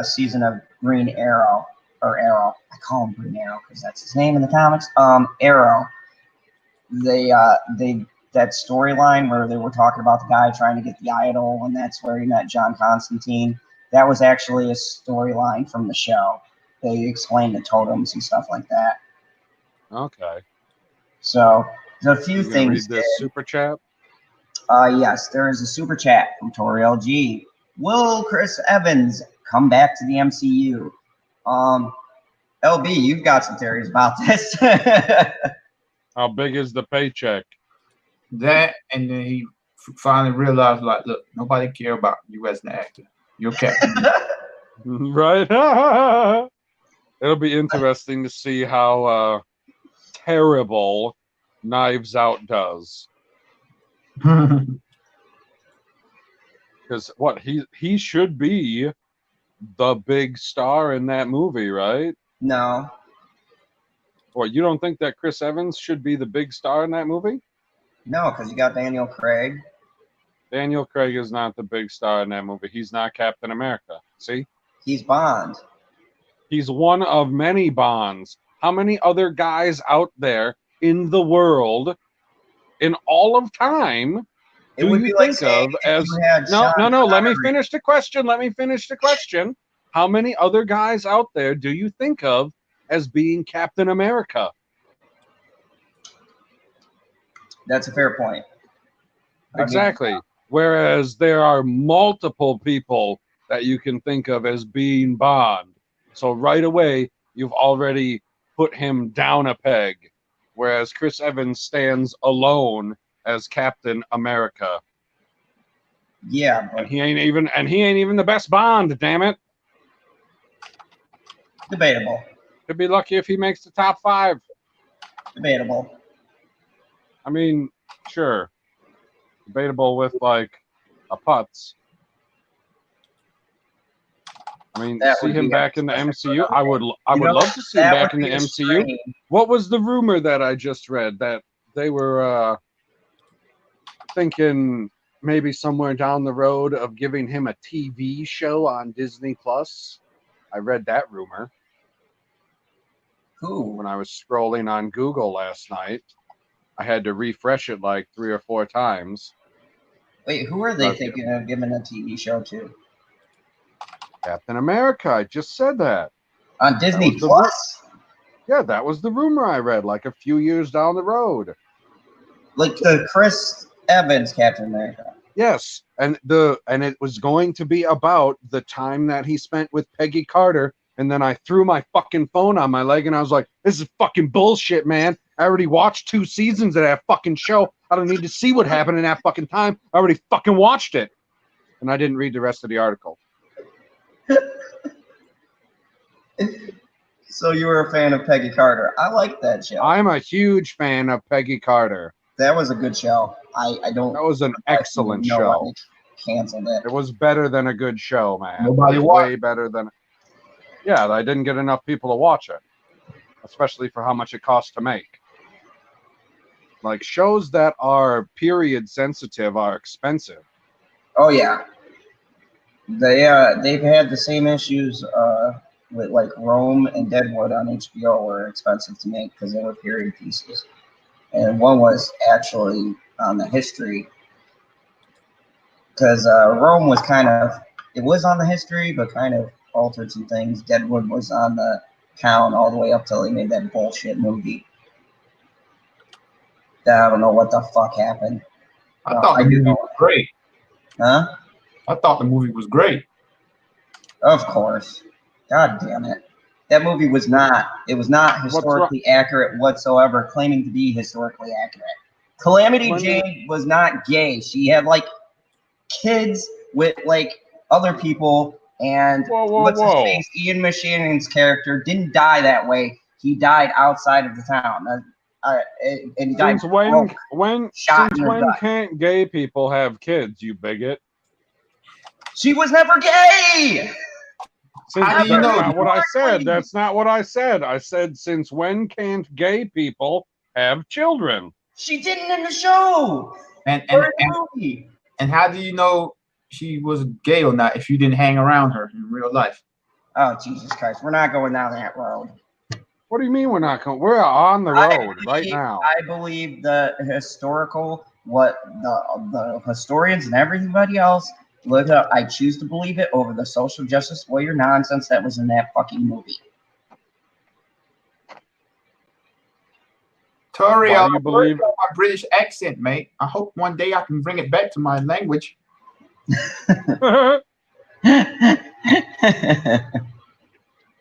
season of Green Arrow or Arrow. I call him Green Arrow because that's his name in the comics. Arrow. They that storyline where they were talking about the guy trying to get the idol, and that's where he met John Constantine. That was actually a storyline from the show. They explained the totems and stuff like that. Okay. So there's a few things. Read this super chat. Yes, there is a super chat from Tori LG. Will Chris Evans come back to the MCU? LB, you've got some theories about this. How big is the paycheck? That, and then he finally realized, like, look, nobody care about you as an actor. You're captain. Right? It'll be interesting to see how terrible Knives Out does. Because what he should be the big star in that movie, right? No. Well, you don't think that Chris Evans should be the big star in that movie? No, because you got Daniel Craig. Daniel Craig is not the big star in that movie. He's not Captain America. See? He's Bond. He's one of many Bonds. How many other guys out there in the world, in all of time, do you think of as... No. Let me finish the question. How many other guys out there do you think of as being Captain America? That's a fair point. Exactly. Whereas there are multiple people that you can think of as being Bond. So right away, you've already put him down a peg. Whereas Chris Evans stands alone as Captain America. Yeah, but and he ain't even the best Bond, damn it. Debatable. Could be lucky if he makes the top 5. Debatable. I mean, sure. Debatable with like a putz. I mean, see him back in the MCU. I would love to see him back in the MCU. What was the rumor that I just read that they were thinking maybe somewhere down the road of giving him a TV show on Disney Plus? I read that rumor. Who? When I was scrolling on Google last night, I had to refresh it like 3 or 4 times. Wait, who are they thinking of giving a TV show to? Captain America. I just said that. On Disney Plus? Yeah, that was the rumor I read like a few years down the road. Like the Chris Evans Captain America. Yes, and it was going to be about the time that he spent with Peggy Carter, and then I threw my fucking phone on my leg and I was like, this is fucking bullshit, man. I already watched 2 seasons of that fucking show. I don't need to see what happened in that fucking time. I already fucking watched it. and I didn't read the rest of the article. So you were a fan of Peggy Carter. I like that show. I'm a huge fan of Peggy Carter. That was a good show. I don't. That was an excellent show. Canceled it. It was better than a good show, man. Nobody watched. Way better than. Yeah, I didn't get enough people to watch it, especially for how much it costs to make. Like, shows that are period sensitive are expensive. Oh yeah. They've had the same issues with like Rome and Deadwood on HBO were expensive to make because they were period pieces, and one was actually on the history because Rome was it was on the history but kind of altered some things. Deadwood was on the town all the way up till they made that bullshit movie. I don't know what the fuck happened. I thought the movie was great. Huh? I thought the movie was great. Of course. God damn it. That movie was not historically accurate whatsoever, claiming to be historically accurate. Calamity Jane was not gay. She had like kids with like other people, and his face? Ian McShannon's character didn't die that way. He died outside of the town. And he died since when can't gay people have kids, you bigot? She was never gay! That's not what I said. That's not what I said. I said, since when can't gay people have children? She didn't in the show. And how do you know she was gay or not if you didn't hang around her in real life? Oh, Jesus Christ. We're not going down that road. What do you mean we're not going? We're on the road right now. I believe the historical, what the historians and everybody else look up. I choose to believe it over the social justice warrior nonsense that was in that fucking movie. Tori, I believe my British accent, mate. I hope one day I can bring it back to my language.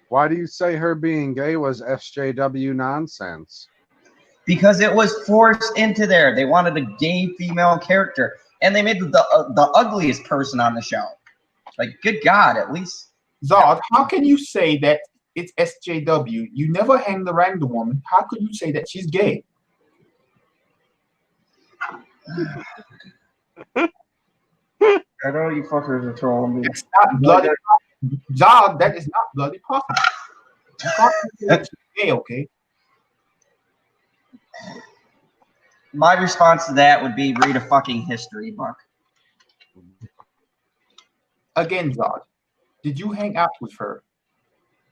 Why do you say her being gay was SJW nonsense? Because it was forced into there. They wanted a gay female character, and they made the ugliest person on the show. Like, good God, at least. Zod, how can you say that it's SJW? You never hanged around the woman. How could you say that she's gay? I know you fuckers are trolling me. It's not bloody. Zod, that is not bloody possible. You can't say that she's gay, okay? My response to that would be read a fucking history book. Again, Zod, did you hang out with her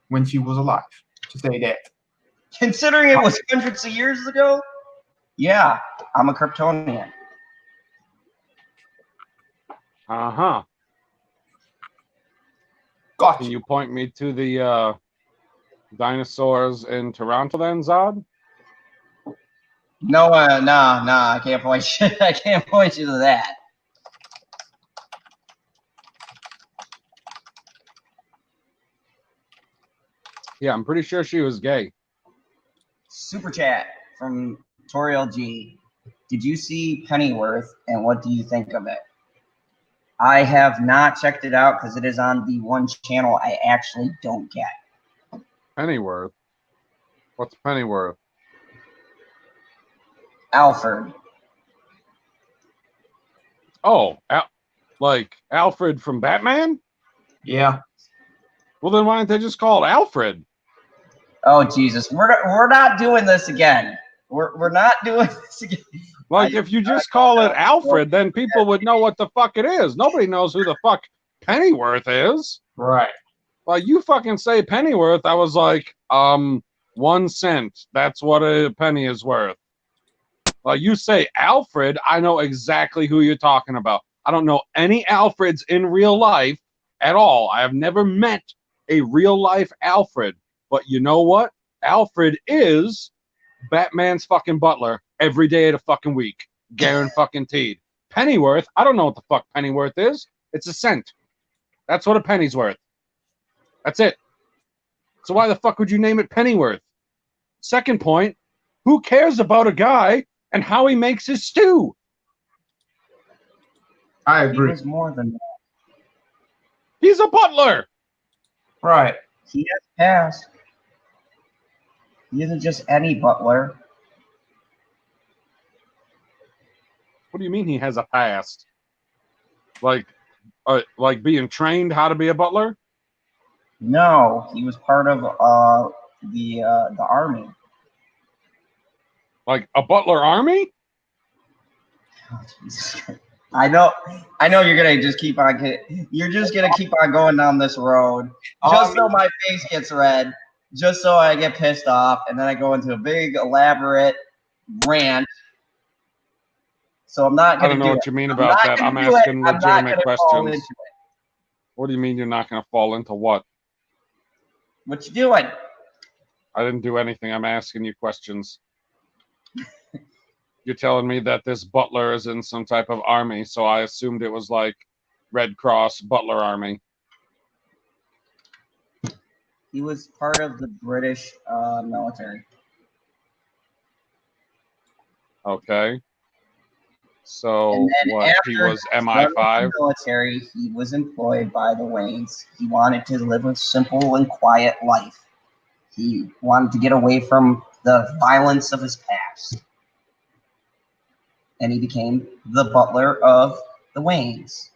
when she was alive? To say that. Considering it was hundreds of years ago, yeah, I'm a Kryptonian. Uh-huh. Gotcha. Can you point me to the dinosaurs in Toronto then, Zod? No, nah, I can't point you. I can't point you to that. Yeah, I'm pretty sure she was gay. Super chat from Toriel G. Did you see Pennyworth, and what do you think of it? I have not checked it out because it is on the one channel I actually don't get. Pennyworth? What's Pennyworth? Alfred. Oh, like Alfred from Batman? Yeah. Well, then why don't they just call it Alfred? Oh, Jesus. We're not doing this again. We're not doing this again. Like, if you just call it Alfred, then people would know what the fuck it is. Nobody knows who the fuck Pennyworth is. Right. Like, you fucking say Pennyworth, I was like, 1 cent. That's what a penny is worth. Like, you say Alfred, I know exactly who you're talking about. I don't know any Alfreds in real life at all. I have never met a real life Alfred. But you know what? Alfred is Batman's fucking butler every day of the fucking week. Guaranteed. Pennyworth, I don't know what the fuck Pennyworth is. It's a cent. That's what a penny's worth. That's it. So why the fuck would you name it Pennyworth? Second point, who cares about a guy and how he makes his stew? I agree. He was more than that. He's a butler. Right. He has passed. He isn't just any butler. What do you mean he has a past? Like being trained how to be a butler? No, he was part of the army. Like a butler army? Oh, Jesus Christ. I know you're gonna just keep on going down this road just so my face gets red, just so I get pissed off, and then I go into a big elaborate rant. So I'm not gonna I don't know what you mean about that. I'm asking legitimate questions. What do you mean you're not gonna fall into what? What you doing? I didn't do anything. I'm asking you questions. You're telling me that this butler is in some type of army, so I assumed it was like Red Cross Butler Army. He was part of the British military. Okay. So what? He was MI5. Military. He was employed by the Waynes. He wanted to live a simple and quiet life. He wanted to get away from the violence of his past. And he became the butler of the Waynes.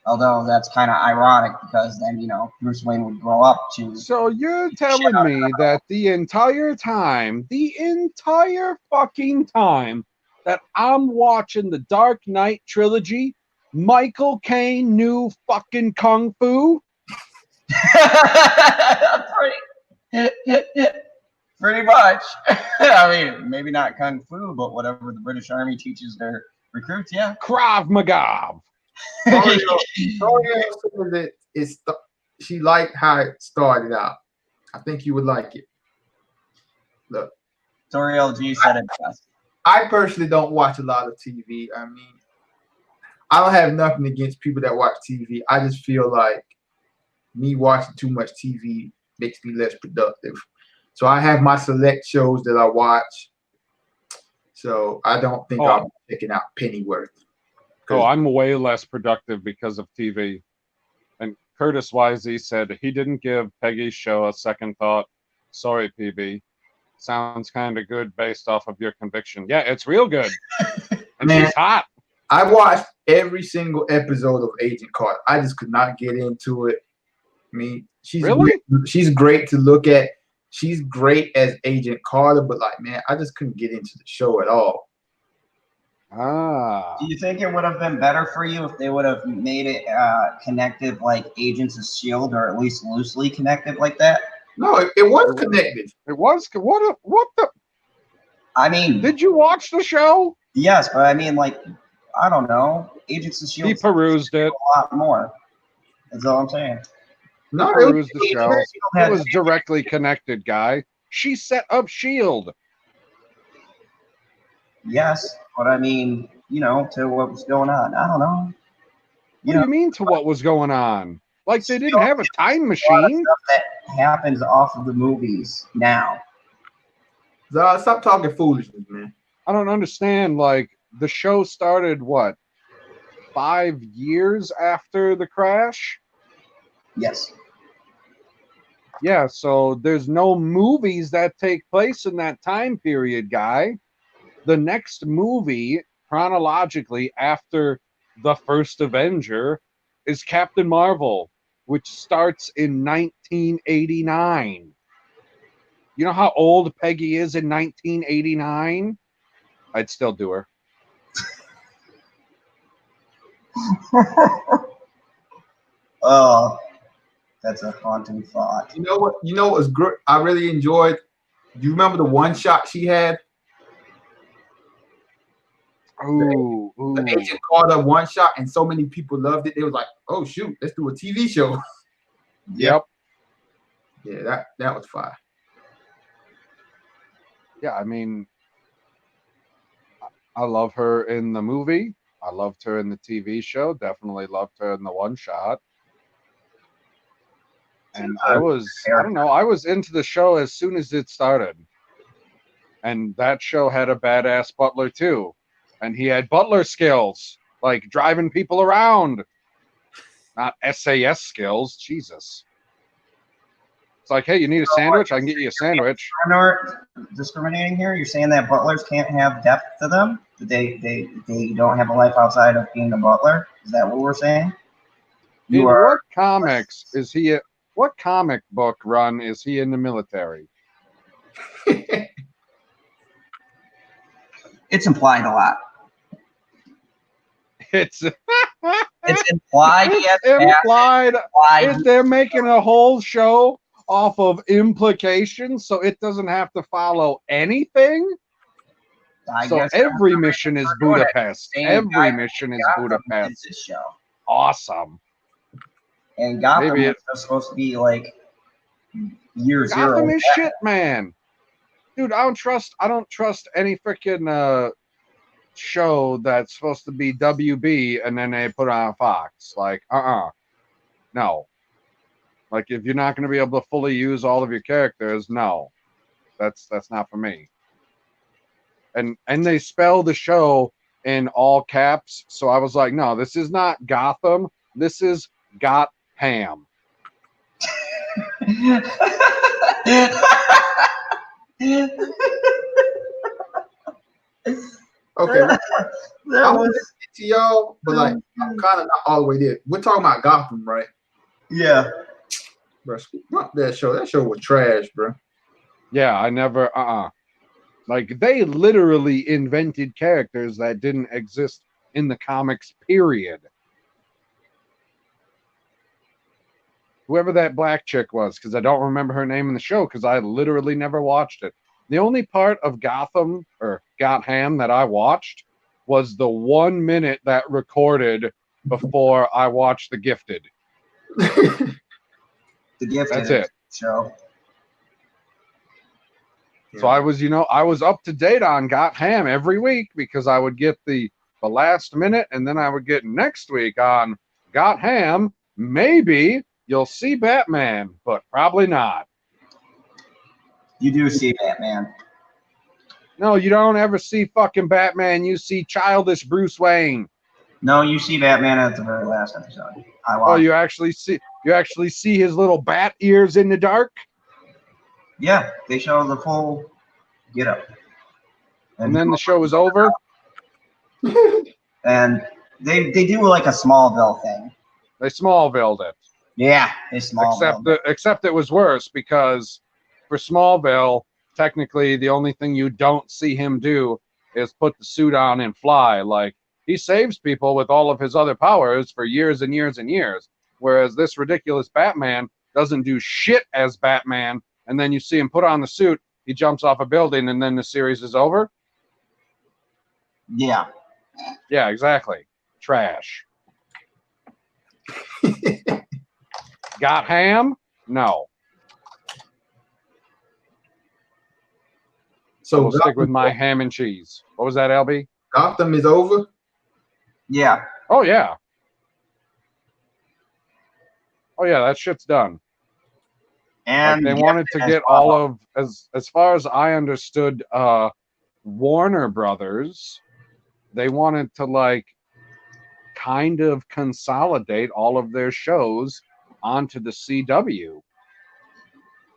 Although that's kind of ironic because then, Bruce Wayne would grow up to... So you're telling me that the entire fucking time that I'm watching the Dark Knight trilogy, Michael Caine knew fucking Kung Fu? Pretty much. I mean, maybe not Kung Fu, but whatever the British Army teaches their recruits, yeah. Krav Maga. She liked how it started out. I think you would like it. Look. Tori LG said it best. I personally don't watch a lot of TV. I mean, I don't have nothing against people that watch TV. I just feel like me watching too much TV makes me less productive. So I have my select shows that I watch. So I don't think I'll be checking out Pennyworth. Oh, I'm way less productive because of TV. And Curtis YZ said he didn't give Peggy's show a second thought. Sorry, PB. Sounds kind of good based off of your conviction. Yeah, it's real good. And she's hot. I watched every single episode of Agent Carter. I just could not get into it. I mean, she's great to look at. She's great as Agent Carter, but I just couldn't get into the show at all. Do you think it would have been better for you if they would have made it connected like Agents of S.H.I.E.L.D. or at least loosely connected like that? No, it was connected. It was? What the? I mean... Did you watch the show? Yes, but I mean, I don't know. Agents of S.H.I.E.L.D. He perused it. A lot more. That's all I'm saying. No, it was the show. It was directly connected, guy. She set up S.H.I.E.L.D. Yes, but I mean, to what was going on. I don't know. What do you mean to what was going on? Like they didn't have a time machine? A lot of stuff that happens off of the movies now. Stop talking foolishness, man. I don't understand. Like the show started, what, 5 years after the crash? Yes. Yeah, so there's no movies that take place in that time period, guy. The next movie, chronologically, after the first Avenger, is Captain Marvel, which starts in 1989. You know how old Peggy is in 1989? I'd still do her. Oh, that's a haunting thought. You know what? You know what was great? I really enjoyed. Do you remember the one shot she had? Ooh, the Agent Carter one shot, and so many people loved it. They was like, "Oh shoot, let's do a TV show." Yep. Yeah, that was fire. Yeah, I mean, I love her in the movie. I loved her in the TV show. Definitely loved her in the one shot. And I don't know, I was into the show as soon as it started. And that show had a badass butler too. And he had butler skills, like driving people around. not SAS skills. Jesus. It's like, hey, you need a sandwich? I can get you a sandwich. Discriminating here? You're saying that butlers can't have depth to them? They don't have a life outside of being a butler? Is that what we're saying? What comics is he? What comic book run is he in the military? It's implied a lot. It's implied. It's implied. They're making a whole show off of implications, so it doesn't have to follow anything. So every mission is Budapest. Every mission is Budapest. This show. Awesome. And Gotham is supposed to be like year zero. Gotham is shit, man. Dude, I don't trust any freaking show that's supposed to be WB and then they put on Fox. Like, no. Like, if you're not going to be able to fully use all of your characters, no. That's not for me. And they spell the show in all caps, so I was like, no, this is not Gotham. This is Got Ham. Okay, I want to get to y'all, but like I'm kind of not all the way there. We're talking about Gotham, right? Yeah. Bro, not that show. That show was trash, bro. Yeah, I never. Like, they literally invented characters that didn't exist in the comics. Period. Whoever that black chick was, because I don't remember her name in the show, because I literally never watched it. The only part of Gotham or Gotham that I watched was the 1 minute that recorded before I watched The Gifted. The Gifted. That's it. Show. So I was up to date on Gotham every week because I would get the last minute, and then I would get next week on Gotham. Maybe you'll see Batman, but probably not. You do see Batman. No, you don't ever see fucking Batman. You see childish Bruce Wayne. No, you see Batman at the very last episode. You actually see his little bat ears in the dark? Yeah, they show the full get-up. And then the show is over? And they do like a Smallville thing. They Smallvilled it. Yeah, they Smallville. Except it was worse because for Smallville, technically the only thing you don't see him do is put the suit on and fly. Like, he saves people with all of his other powers for years and years and years. Whereas this ridiculous Batman doesn't do shit as Batman, and then you see him put on the suit, he jumps off a building, and then the series is over? Yeah. Yeah, exactly. Trash. Got ham? No. So we'll stick with my ham and cheese. What was that, LB? Gotham is over? Yeah. Oh, yeah. Oh, yeah, that shit's done. And like, they wanted to get all of, as far as I understood, Warner Brothers, they wanted to, like, kind of consolidate all of their shows onto the CW.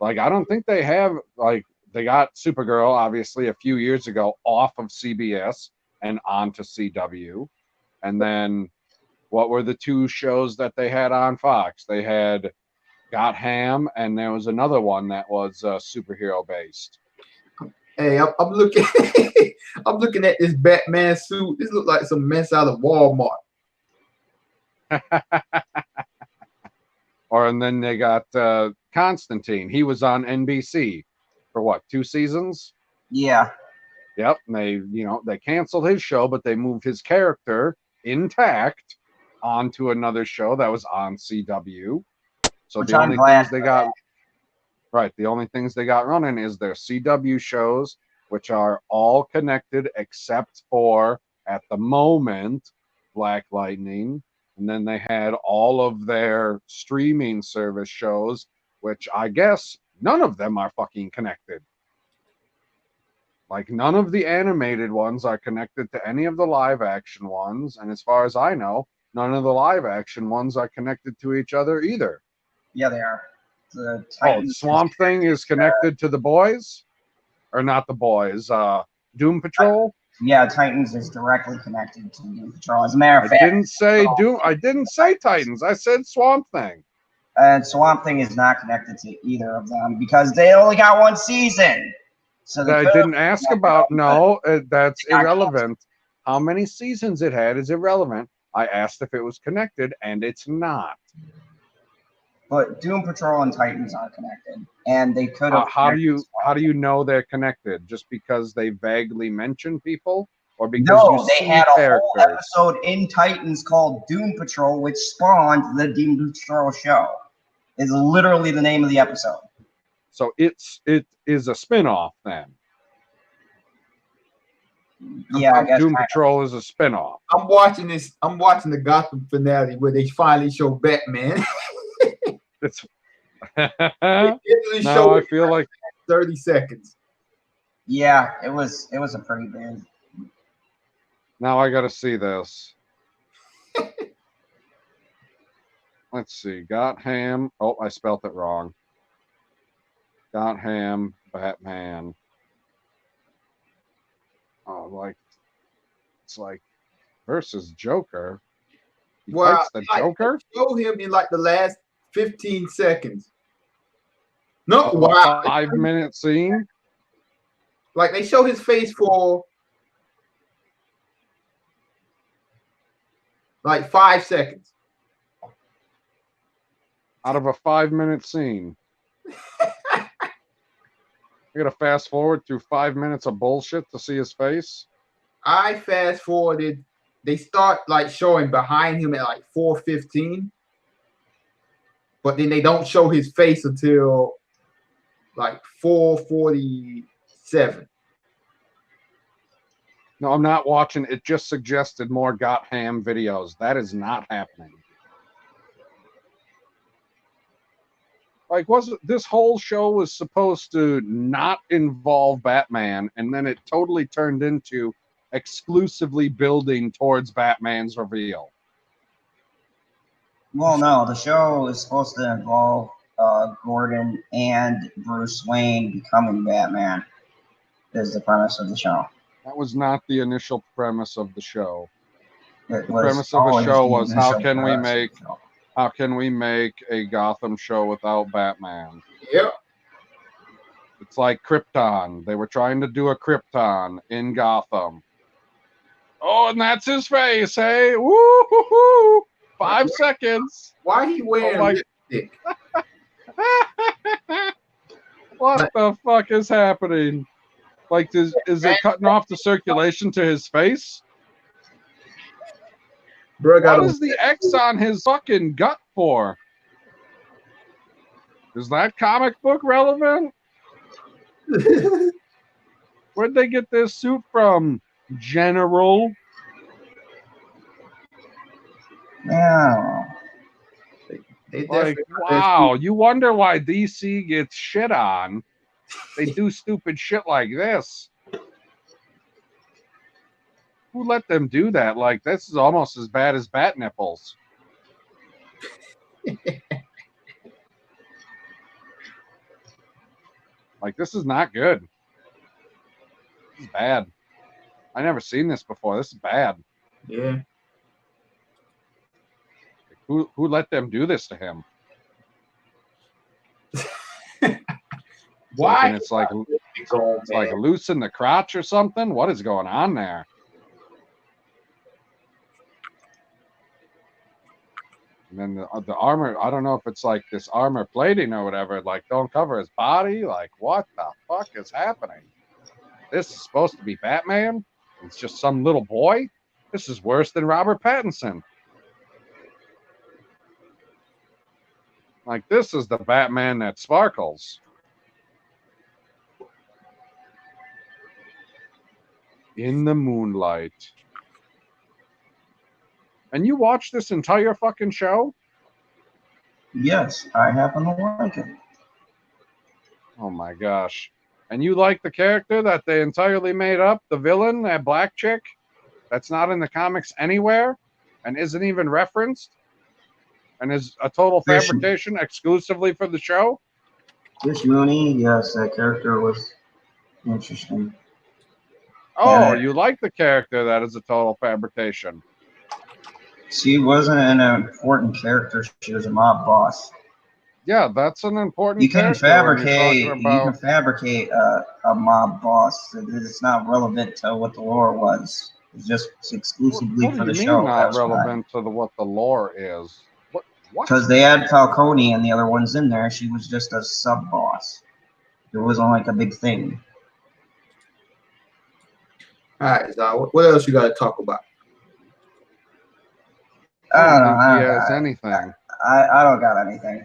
Like, I don't think they have, like, they got Supergirl, obviously, a few years ago off of CBS and onto CW. And then what were the two shows that they had on Fox? They had Got Ham, and there was another one that was superhero based. Hey, I'm looking I'm looking at this Batman suit. This looks like some mess out of Walmart. And then they got Constantine. He was on NBC for what, 2 seasons? Yeah. Yep. And they canceled his show, but they moved his character intact onto another show that was on CW. So the only things they got running is their CW shows, which are all connected except for, at the moment, Black Lightning. And then they had all of their streaming service shows, which I guess none of them are fucking connected. Like, none of the animated ones are connected to any of the live action ones. And as far as I know, none of the live action ones are connected to each other either. Yeah, they are. The Swamp Thing is connected to the boys, or not the boys? Doom Patrol. Yeah, Titans is directly connected to Doom Patrol. As a matter of fact, I didn't say Doom. I didn't say Titans. I said Swamp Thing. And Swamp Thing is not connected to either of them because they only got one season. So I didn't ask about. No, that's irrelevant. How many seasons it had is irrelevant. I asked if it was connected, and it's not. But Doom Patrol and Titans are connected, and they could have. How do you know they're connected? Just because they vaguely mention people, or because no, they had a whole episode in Titans called Doom Patrol, which spawned the Doom Patrol show. Is literally the name of the episode. So it is a spinoff then. Yeah, I guess Doom Patrol is a spinoff. I'm watching this. I'm watching the Gotham finale where they finally show Batman. It's now I feel like 30 seconds. Yeah, it was a pretty big. Now I got to see this. Let's see. Gotham. Oh, I spelt it wrong. Gotham Batman. Oh, it's like versus Joker. He fights the Joker. Show him in like the last 15 seconds. No, 5-minute scene. Like they show his face for like 5 seconds. Out of a 5-minute scene. You gotta fast forward through 5 minutes of bullshit to see his face. I fast forwarded. They start like showing behind him at like 4:15, but then they don't show his face until like 4:47. No, I'm not watching. It just suggested more Gotham videos. That is not happening. Like, this whole show was supposed to not involve Batman, and then it totally turned into exclusively building towards Batman's reveal. Well, no, the show is supposed to involve Gordon and Bruce Wayne becoming Batman. Is the premise of the show. That was not the initial premise of the show. The premise of the show was how can we make a Gotham show without Batman? Yep. It's like Krypton. They were trying to do a Krypton in Gotham. Oh, and that's his face, hey? Woo-hoo-hoo! 5 seconds. Why he wearing lipstick? What the fuck is happening? Like, is it cutting off the circulation to his face? Bro, what is the X on his fucking gut for? Is that comic book relevant? Where'd they get this suit from, General? Yeah. Like, wow, you wonder why DC gets shit on. They do stupid shit like this. Who let them do that? Like, this is almost as bad as bat nipples. Like, this is not good. This is bad. I never seen this before. This is bad. Yeah. Who let them do this to him? Why? And it's like loose in the crotch or something. What is going on there? And then the armor, I don't know if it's like this armor plating or whatever, like don't cover his body. Like, what the fuck is happening? This is supposed to be Batman? It's just some little boy? This is worse than Robert Pattinson. Like, this is the Batman that sparkles. In the moonlight. And you watched this entire fucking show? Yes, I happen to like it. Oh my gosh. And you like the character that they entirely made up? The villain, that black chick? That's not in the comics anywhere? and isn't even referenced, and is a total fabrication exclusively for the show? Fish Mooney, yes, that character was interesting. Oh, you like the character that is a total fabrication. She wasn't an important character. She was a mob boss. Yeah, that's an important. You can fabricate. About... You can fabricate a mob boss. It's not relevant to what the lore was. It's just exclusively for the show. What do you mean not relevant to what the lore is? What? Because they had Falcone and the other ones in there. She was just a sub boss. It wasn't like a big thing. All right, Zah, what else you got to talk about? I don't think he has anything. I don't got anything.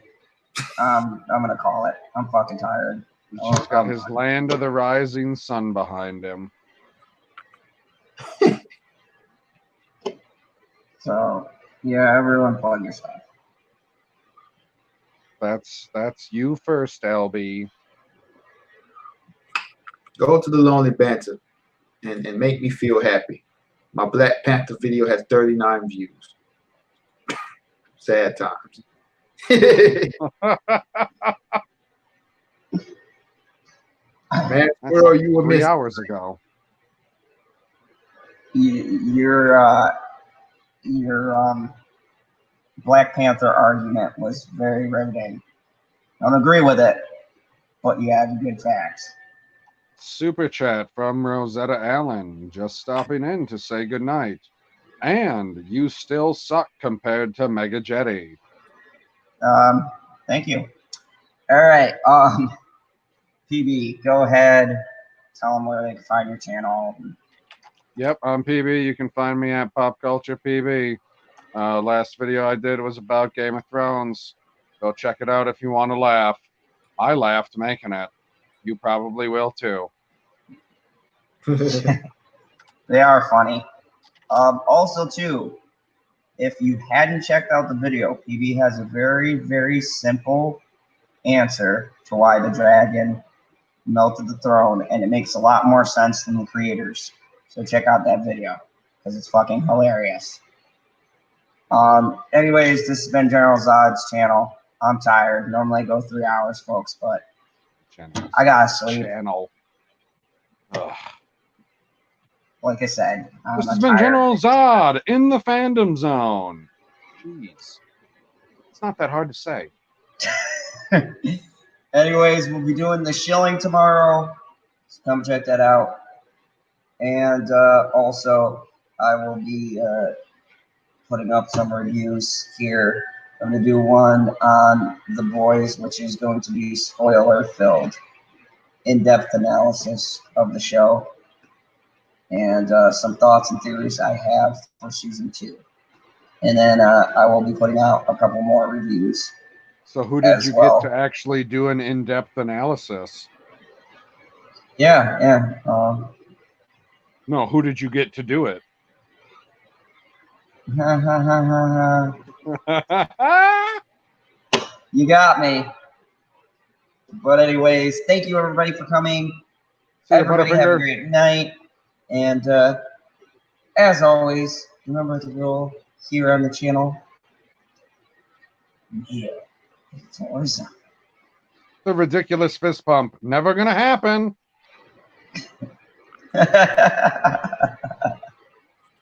I'm gonna call it. I'm fucking tired. He's got his Land of the Rising Sun behind him. So yeah, everyone plug your stuff. That's you first, LB. Go to the Lonely Banter and make me feel happy. My Black Panther video has 39 views. Sad times. Man, where are you? 3 hours ago. Your Black Panther argument was very riveting. I don't agree with it, but you have good facts. Super chat from Rosetta Allen, just stopping in to say goodnight. And you still suck compared to Mega Jetty. Thank you. All right. PB, go ahead. Tell them where they can find your channel. Yep, I'm PB. You can find me at Pop Culture PB. Last video I did was about Game of Thrones. Go check it out if you want to laugh. I laughed making it. You probably will too. They are funny. Also, too, if you hadn't checked out the video, PB has a very, very simple answer to why the dragon melted the throne, and it makes a lot more sense than the creators. So check out that video because it's fucking hilarious. Anyways, this has been General Zod's channel. I'm tired. Normally I go 3 hours, folks, but I gotta sleep. Ugh. Like I said, this has been General Zod in the fandom zone. Jeez, it's not that hard to say. Anyways, we'll be doing the shilling tomorrow. So come check that out. And also, I will be putting up some reviews here. I'm going to do one on The Boys, which is going to be spoiler-filled, in-depth analysis of the show, and some thoughts and theories I have for season 2. And then I will be putting out a couple more reviews. So who did you get to actually do an in-depth analysis? Yeah. No, who did you get to do it? You got me. But anyways, thank you everybody for coming. Everybody have a great night. And as always, remember the rule here on the channel. Yeah. It's always on. The ridiculous fist pump. Never gonna happen.